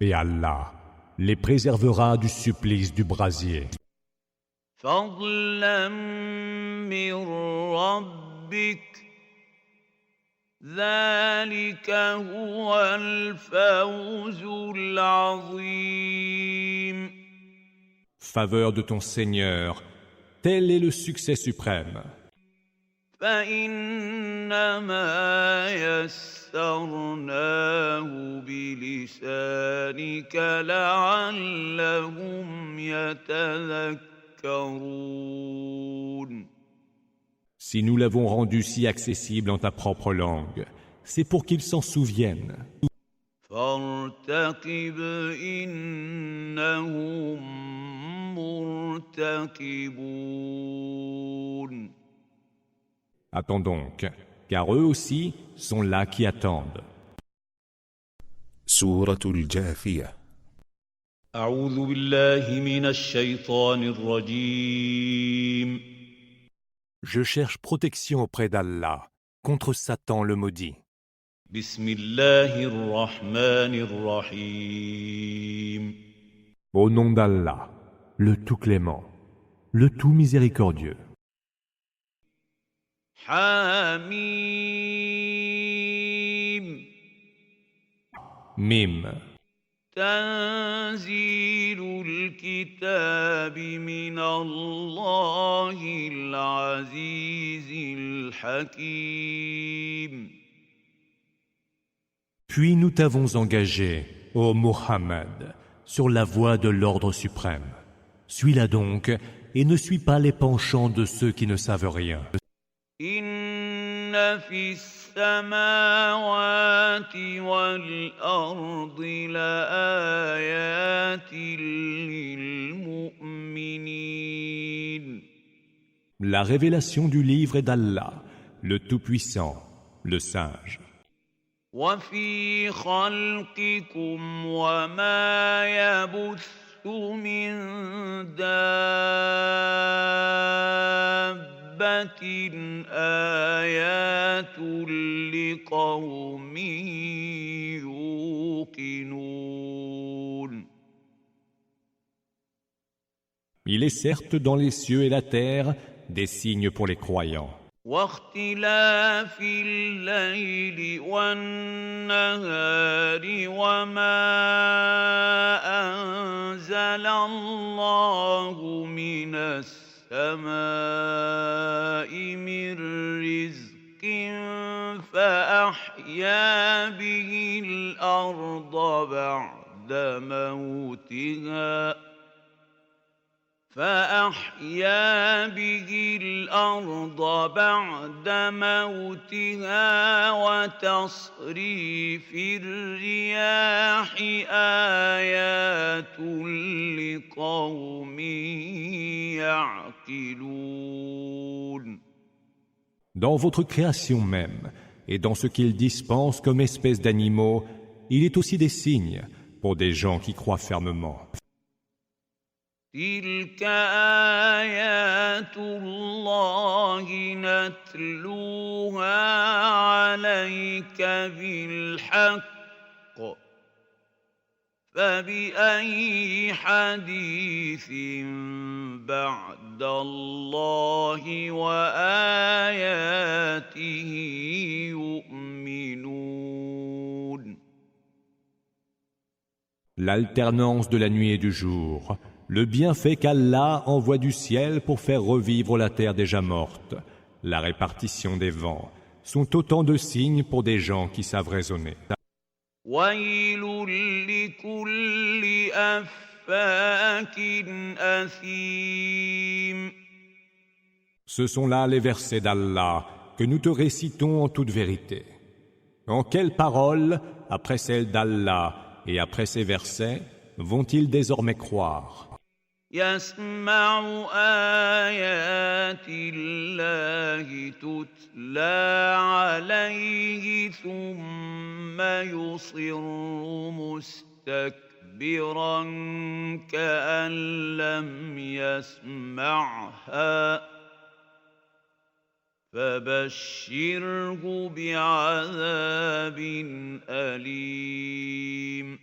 et Allah les préservera du supplice du brasier. فضلا من ربك ذلك هو الفوز العظيم Faveur de ton Seigneur, tel est le succès suprême. فإنما يسرناه بلسانك لعلهم يتذكرون Si nous l'avons rendu si accessible en ta propre langue, c'est pour qu'ils s'en souviennent. فارتقب إنهم مرتقبون Attends donc, car eux aussi sont là qui attendent. سورة الجاثية. أعوذ بالله من الشيطان الرجيم. Je cherche protection auprès d'Allah contre Satan le maudit. بسم الله الرحمن الرحيم. Au nom d'Allah, le tout clément, le tout miséricordieux. حميم Mim. تنزيل الكتاب من الله العزيز الحكيم Puis nous t'avons engagé, ô Muhammad, sur la voie de l'ordre suprême. Suis-la donc et ne suis pas les penchants de ceux qui ne savent rien. إن في السماوات والأرض لآيات للمؤمنين La révélation du livre est d'Allah, le Tout-Puissant, le Sage. وفي خلقكم وما يبث من دابة آيات لقوم يوقنون Il est certes dans les cieux et la terre des signes pour les croyants. واختلاف الليل والنهار وما أنزل الله من السماء من رزق فأحيا به الأرض بعد موتها وتصريف الرياح آيات لقوم يعقلون Dans votre création même, et dans ce qu'il dispense comme espèce d'animaux, il est aussi des signes pour des gens qui croient fermement. تلك آيات الله نتلوها عليك بالحق فبأي حديث بعد الله وآياته يؤمنون L'alternance de la nuit et du jour, le bienfait qu'Allah envoie du ciel pour faire revivre la terre déjà morte, la répartition des vents, sont autant de signes pour des gens qui savent raisonner. ويل لكل أفاك أثيم Ce sont là les versets d'Allah que nous te récitons en toute vérité. En quelles paroles, après celles d'Allah et après ces versets, vont-ils désormais croire? يسمع آيات الله تتلى عليه ثم يصر مستكبرا كأن لم يسمعها فبشره بعذاب أليم.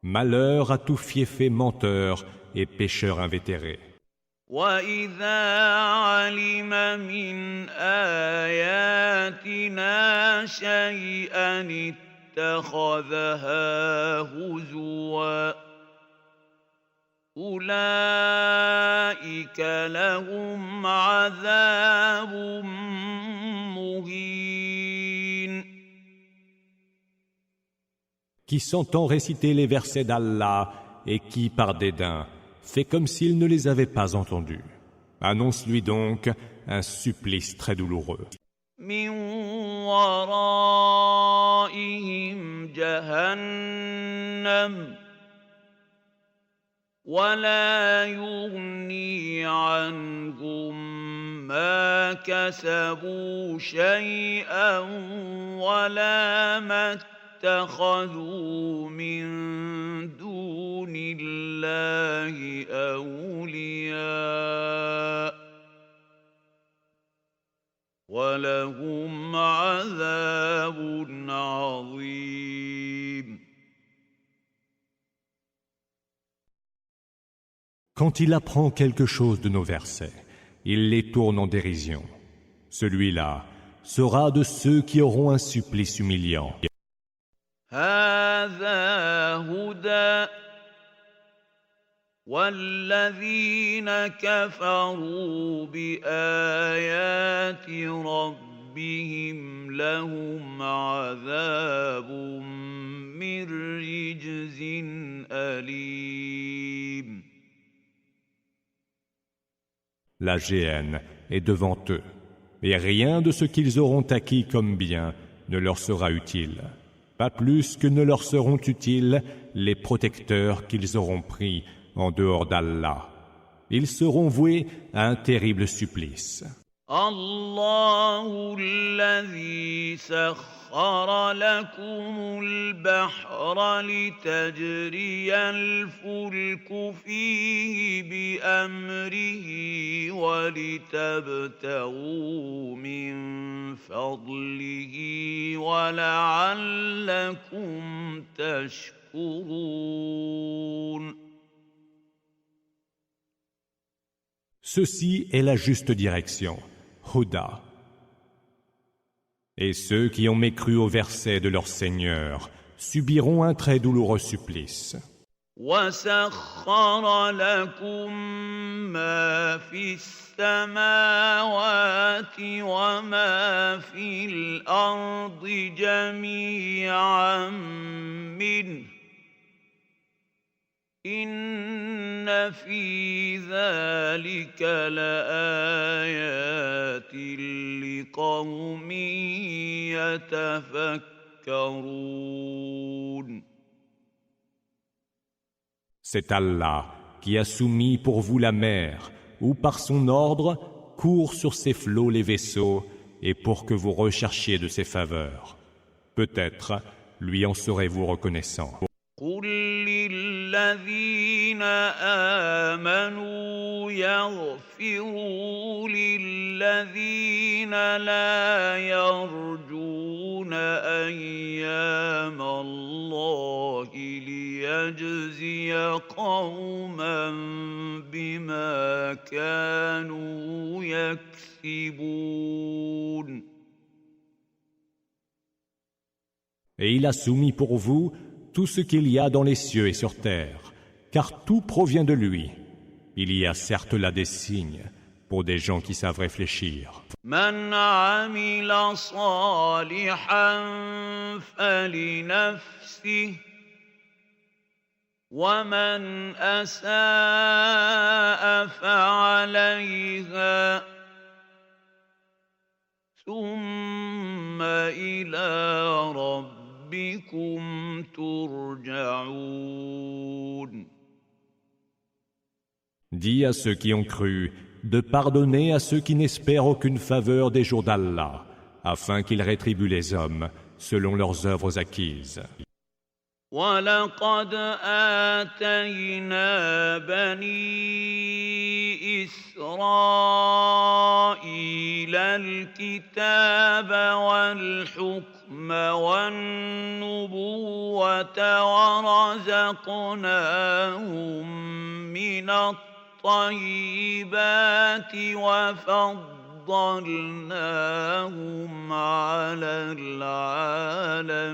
Malheur à tout fiefé menteur et pécheur invétéré. وَإِذَا عَلِمَ مِنْ آيَاتِنَا شَيْئًا اتَّخَذَهَا هُزُوًا أُولَئِكَ لَهُمْ عَذَابٌ مُهِينٌ. Qui s'entend réciter les versets d'Allah et qui, par dédain, fait comme s'il ne les avait pas entendus. Annonce-lui donc un supplice très douloureux. مِّن وَرَائِهِمْ جَهَنَّمُ وَلَا يُغْنِي عَنْهُم مَّا كَسَبُوا شَيْئًا وَلَا مَا اتخذوا من دون الله أولياء ولهم عذاب عظيم. Quand il apprend quelque chose de nos versets, il les tourne en dérision. Celui-là sera de ceux qui auront un supplice humiliant. هذا هدى والذين كفروا بآيات ربهم لهم عذاب من رجز أليم. La géhenne est devant eux, et rien de ce qu'ils auront acquis comme bien ne leur sera utile. Pas plus que ne leur seront utiles les protecteurs qu'ils auront pris en dehors d'Allah. Ils seront voués à un terrible supplice. الله الذي سخر لكم البحر لتجري الفلك فيه بأمره ولتبتغوا من فضله ولعلكم تشكرون. Ceci est la juste direction, Huda. Et ceux qui ont mécru au verset de leur Seigneur subiront un très douloureux supplice. وَسَخَّرَ لَكُم مَّا فِي السَّمَاوَاتِ وَمَا فِي الْأَرْضِ جَمِيعًا مِّنْهُ إِنَّ فِي ذَلِكَ لَآيَاتٍ لِقَوْمٍ يَتَفَكَّرُونَ. C'est Allah qui a soumis pour vous la mer, où par son ordre courent sur ses flots les vaisseaux, et pour que vous recherchiez de ses faveurs. Peut-être lui en serez-vous reconnaissant. قُل لِّلَّذِينَ آمَنُوا يَغْفِرُوا لِلَّذِينَ لَا يَرْجُونَ أَيَّامَ اللَّهِ لِيَجْزِيَ قَوْمًا بِمَا كَانُوا يَكْسِبُونَ. Et il a soumis pour vous tout ce qu'il y a dans les cieux et sur terre, car tout provient de lui. Il y a certes là des signes pour des gens qui savent réfléchir. من عمل صالحا فلنفسه ومن أساء فعليها ثم إلى ربكم ترجعون. Dis à ceux qui ont cru de pardonner à ceux qui n'espèrent aucune faveur des jours d'Allah, afin qu'ils rétribuent les hommes selon leurs œuvres acquises. وَلَقَدْ آتَيْنَا بَنِي إِسْرَائِيلَ الْكِتَابَ وَالْحُكْمَ وَالنُّبُوَّةَ وَرَزَقْنَاهُم مِّنَ الطَّيِّبَاتِ وَفَضَّلْنَاهُمْ عَلَى الْعَالَمِينَ.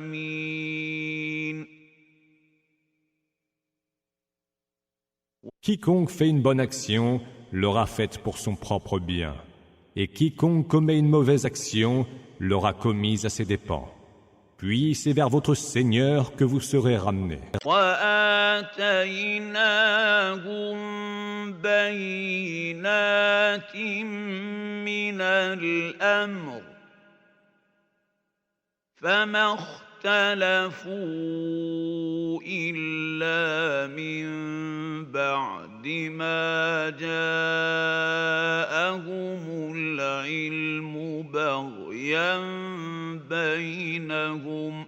Quiconque fait une bonne action l'aura faite pour son propre bien, et quiconque commet une mauvaise action l'aura commise à ses dépens. Puis c'est vers votre Seigneur que vous serez ramenés. وَآتَيْنَاهُم بَيِّنَاتٍ مِّنَ الْأَمْرِ فَمَا اخْتَلَفُوا إِلَّا مِن بَعْدِ مَا جَاءَهُمُ الْعِلْمُ بَغْيًا بَيْنَهُمْ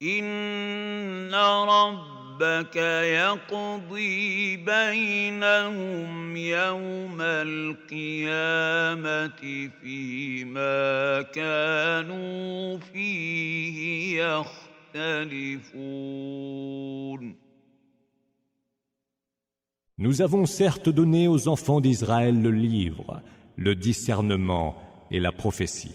إِنَّ رَبَّكَ يَقْضِي بَيْنَهُمْ يَوْمَ الْقِيَامَةِ فِيمَا كَانُوا فِيهِ يَخْتَلِفُونَ. Nous avons certes donné aux enfants d'Israël le livre, le discernement et la prophétie.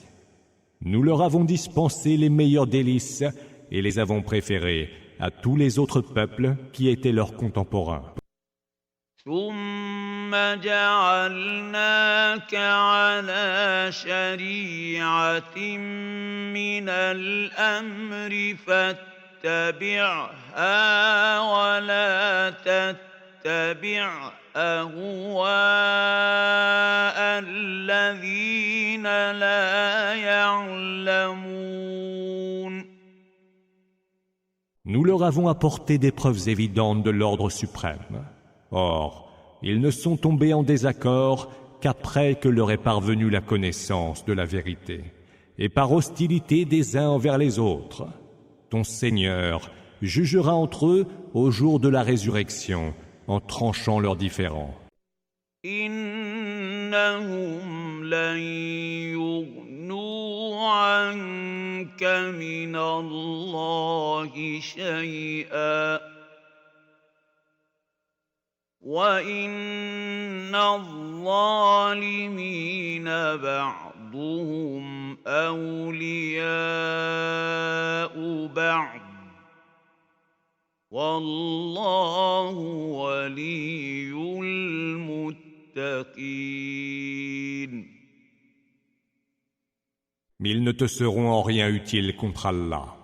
Nous leur avons dispensé les meilleurs délices et les avons préférés à tous les autres peuples qui étaient leurs contemporains. ثُمَّ جَعَلْنَاكَ عَلَى شَرِيعَةٍ مِّنَ الْأَمْرِ فَاتَّبِعْهَا وَلَا تَتَّبِعْ أَهْوَاءَ الَّذِينَ لَا يَعْلَمُونَ. Nous leur avons apporté des preuves évidentes de l'ordre suprême. Or, ils ne sont tombés en désaccord qu'après que leur est parvenue la connaissance de la vérité, et par hostilité des uns envers les autres. Ton Seigneur jugera entre eux au jour de la résurrection, en tranchant leurs différends. إنهم لن يغنوا عنك من الله شيئا وإن الظالمين بعضهم أولياء بعض والله ولي المتقين. Ils ne te seront en rien utiles contre Allah.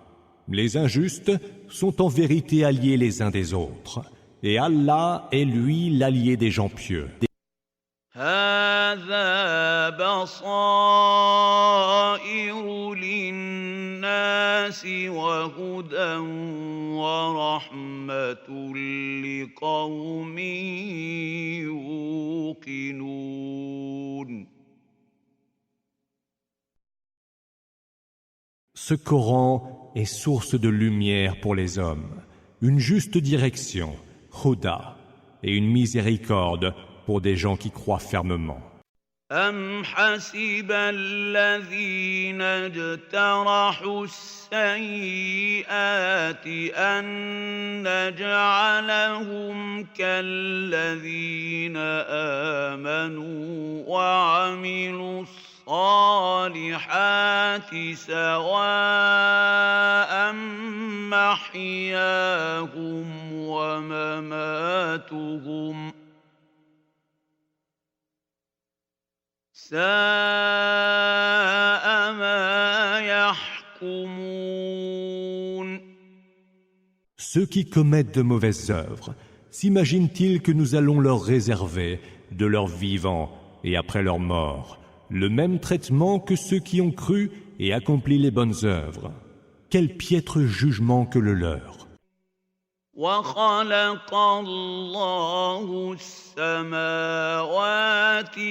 Les injustes sont en vérité alliés les uns des autres, et Allah est lui l'allié des gens pieux. هذا بصائر للناس وهدى ورحمة لقوم يوقنون. Ce Coran est source de lumière pour les hommes, une juste direction, Huda, et une miséricorde pour des gens qui croient fermement. أم حسب الذين اجترحوا السيئات أن نجعلهم كالذين آمنوا وعملوا الصالحات سواء محياهم ومماتهم ساء ما يحكمون. Ceux qui commettent de mauvaises œuvres, s'imaginent-ils que nous allons leur réserver, de leur vivant et après leur mort, le même traitement que ceux qui ont cru et accompli les bonnes œuvres? Quel piètre jugement que le leur! وخلق الله السماوات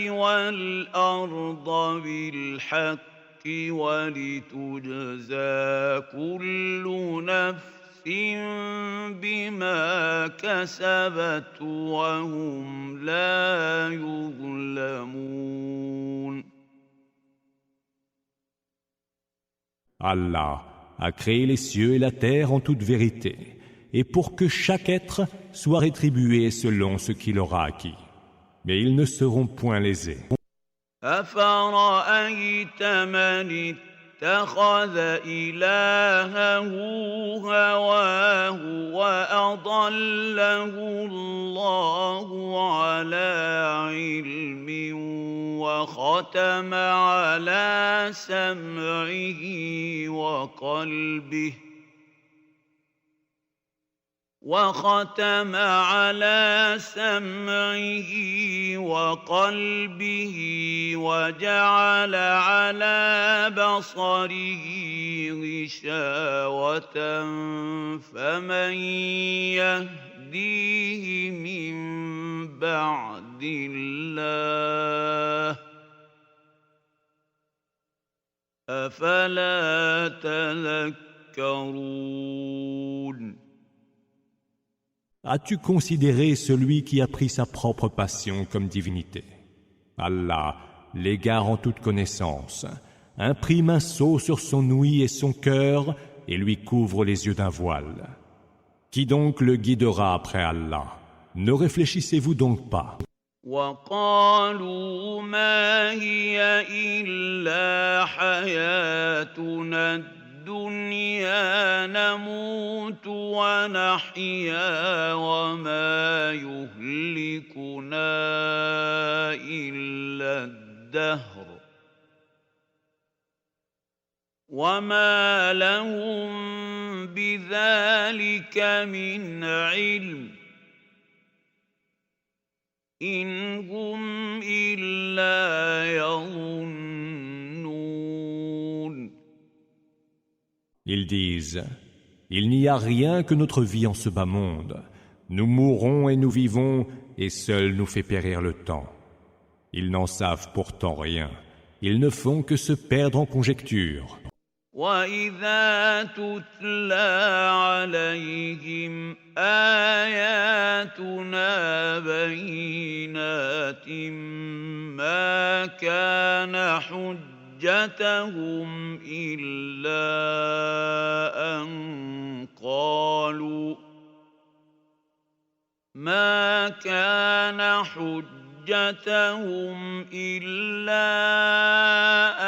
والأرض بالحق ولتجزى كل نفس بما كسبت وهم لا يظلمون. Allah a créé les cieux et la terre en toute vérité, et pour que chaque être soit rétribué selon ce qu'il aura acquis. Mais ils ne seront point lésés. أفرأيت من اتخذ إلهه هواه وأضله الله على علم وختم على سمعه وقلبه وجعل على بصره غشاوة فمن يهديه من بعد الله أفلا تذكرون. As-tu considéré celui qui a pris sa propre passion comme divinité? Allah l'égare en toute connaissance, imprime un sceau sur son ouïe et son cœur et lui couvre les yeux d'un voile. Qui donc le guidera après Allah? Ne réfléchissez-vous donc pas? وقالوا ما هي إلا حياتنا الدنيا نموت ونحيا وما يهلكنا إلا الدهر وما لهم بذلك من علم إن هم إلا يظنون. Ils disent, il n'y a rien que notre vie en ce bas monde. Nous mourrons et nous vivons, et seul nous fait périr le temps. Ils n'en savent pourtant rien. Ils ne font que se perdre en conjectures. وَإِذَا تُتْلَى عَلَيْهِمْ آيَاتُنَا بَيِّنَاتٍ مَا كَانَ حُجَّتَهُمْ إِلَّا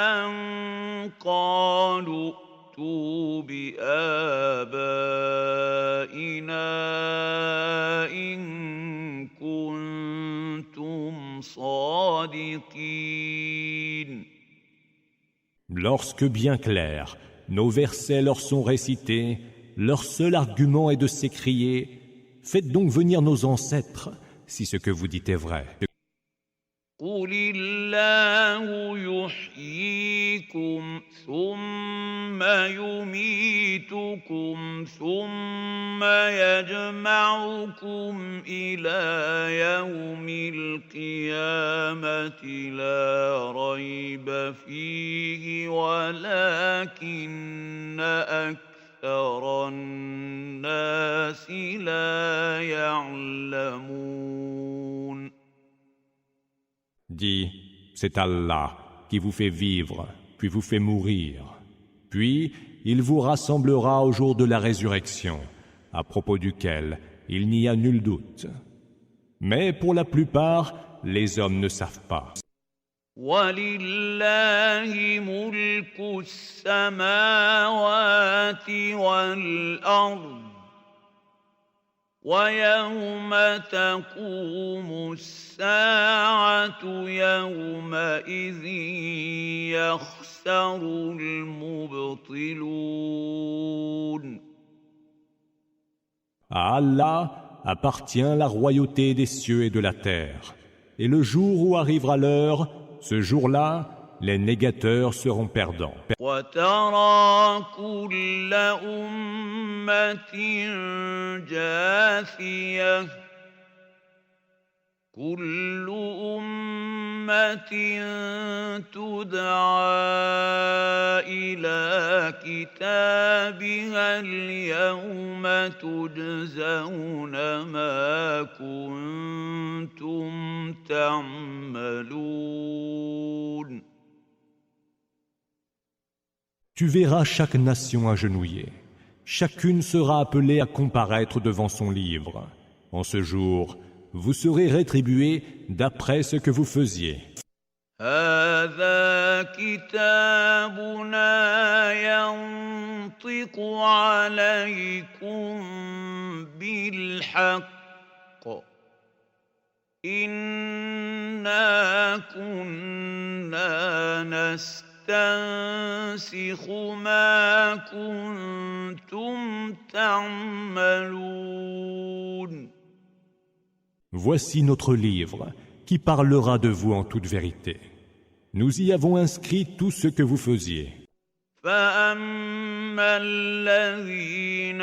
أن قالوا ائتوا بآبائنا إن كنتم صادقين. Lorsque bien clair, nos versets leur sont récités, leur seul argument est de s'écrier « Faites donc venir nos ancêtres, si ce que vous dites est vrai. » قُلِ اللَّهُ يُحْيِيكُمْ ثُمَّ يُمِيتُكُمْ ثُمَّ يَجْمَعُكُمْ إِلَى يَوْمِ الْقِيَامَةِ لَا رَيْبَ فِيهِ وَلَكِنَّ أَكْثَرَ النَّاسِ لَا يَعْلَمُونَ. Dis, c'est Allah qui vous fait vivre, puis vous fait mourir. Puis, il vous rassemblera au jour de la résurrection, à propos duquel il n'y a nul doute. Mais pour la plupart, les hommes ne savent pas. وَلِلَّهِ مُلْكُ السَّمَاوَاتِ وَالْأَرْضِ وَيَوْمَ تَقُومُ السَّاعَةُ يَوْمَئِذٍ يَخْسَرُ الْمُبْطِلُونَ. À Allah appartient la royauté des cieux et de la terre. Et le jour où arrivera l'heure, ce jour-là, les négateurs seront perdants. وترى كل أمة جاثية كل أمة تدعى إلى كتابها اليوم تجزون ما كنتم تعملون. Tu verras chaque nation agenouillée. Chacune sera appelée à comparaître devant son livre. En ce jour, vous serez rétribués d'après ce que vous faisiez. هذا كتابنا ينطق عليكم بالحق إنا كنا نستنسخ ما كنتم تعملون. Voici notre livre qui parlera de vous en toute vérité. Nous y avons inscrit tout ce que vous faisiez. فأما الذين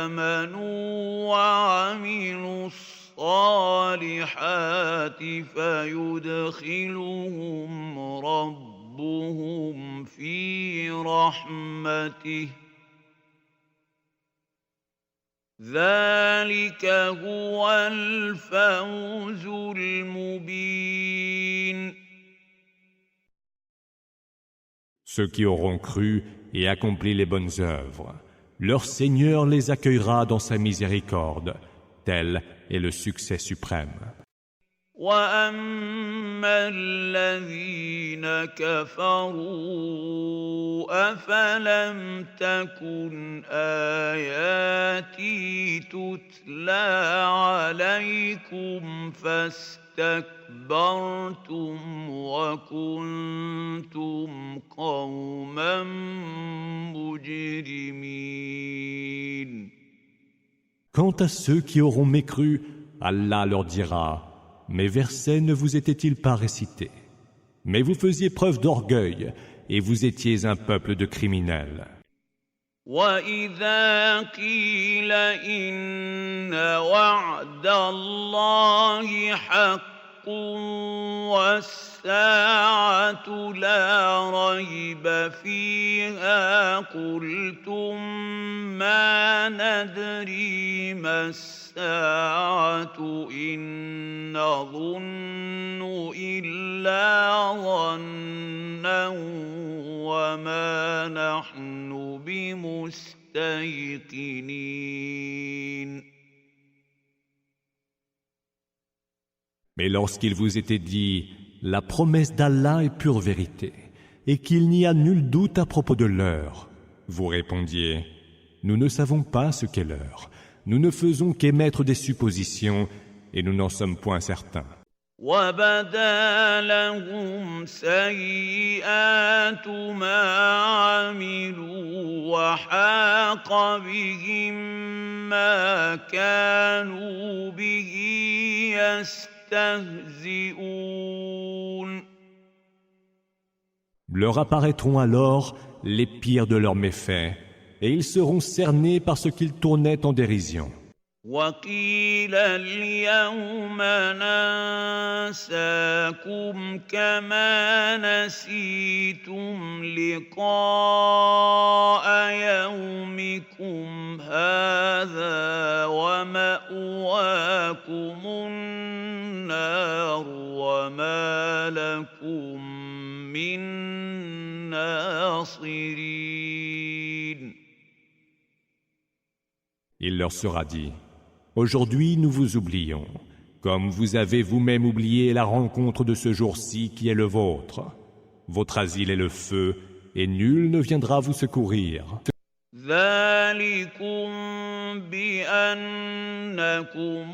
آمنوا وعملوا الصالحات فيدخلهم ربهم في رحمته ذلك هو الفوز المبين. Ceux qui auront cru et accompli les bonnes œuvres, leur Seigneur les accueillera dans sa miséricorde. Tel est le succès suprême. وأما الذين كفروا أفلم تكن آياتي تتلى عليكم فاستكبرتم وكنتم قوما مجرمين. Quant à ceux qui auront mécru, Allah leur dira: mes versets ne vous étaient-ils pas récités? Mais vous faisiez preuve d'orgueil et vous étiez un peuple de criminels. وَإِذَا قِيلَ إِنَّ وَعْدَ اللَّهِ حَقٌّ وَالسَّاعَةُ لَا رَيْبَ فِيهَا قُلْتُم مَّا نَدْرِي مَا السَّاعَةُ إِن نَّظُنُّ إِلَّا ظَنًّا وَمَا نَحْنُ بِمُسْتَيْقِنِينَ. Mais lorsqu'il vous était dit: la promesse d'Allah est pure vérité, et qu'il n'y a nul doute à propos de l'heure, vous répondiez: nous ne savons pas ce qu'est l'heure, nous ne faisons qu'émettre des suppositions, et nous n'en sommes point certains. وَبَدَا لَهُمْ سَيِّئَاتُ مَا عَمِلُوا وَحَاقَ بِهِم مَّا كَانُوا بِهِ يَسْتَهْزِئُونَ. Leur apparaîtront alors les pires de leurs méfaits, et ils seront cernés par ce qu'ils tournaient en dérision. وَقِيلَ الْيَوْمَ نَنسَاكُمْ كَمَا نَسِيتُمْ لِقَاءَ يَوْمِكُمْ هَٰذَا وَمَأْوَاكُمُ النَّارُ وَمَا لَكُم مِّن نَّاصِرِينَ. Il leur sera dit: aujourd'hui nous vous oublions, comme vous avez vous-même oublié la rencontre de ce jour-ci qui est le vôtre. Votre asile est le feu, et nul ne viendra vous secourir. ذَٰلِكُم بِأَنَّكُمُ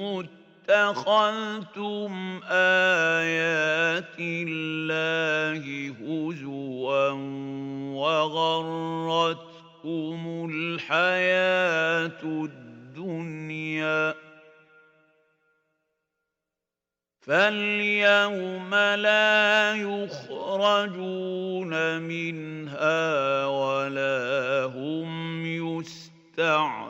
اتَّخَذْتُمْ آيَاتِ اللَّهِ هُزُوًا وَغَرَّتْكُمُ الْحَيَاةُ الدُّنْيَا الدنيا فاليوم لا يخرجون منها ولا هم يستعتبون.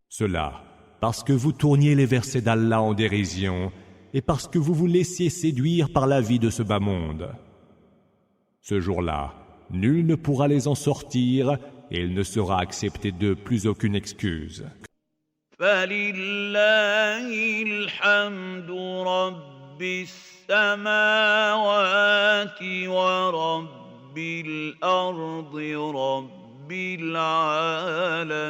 Cela, parce que vous tourniez les versets d'Allah en dérision et parce que vous vous laissiez séduire par la vie de ce bas monde. Ce jour-là, nul ne pourra les en sortir et il ne sera accepté d'eux plus aucune excuse. فلله الحمد رب السماوات ورب الأرض رب العالمين.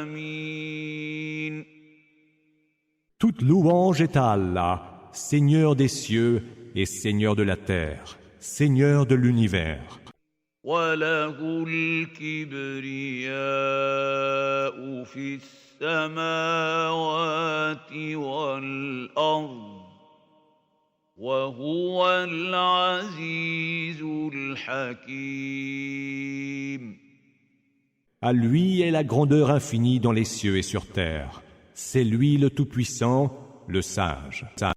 Toute louange est à Allah, Seigneur des cieux et Seigneur de la terre, Seigneur de l'univers. وله الكبرياء في السماوات والأرض وهو العزيز الحكيم. À lui est la grandeur infinie dans les cieux et sur terre. C'est lui le Tout-Puissant, le sage.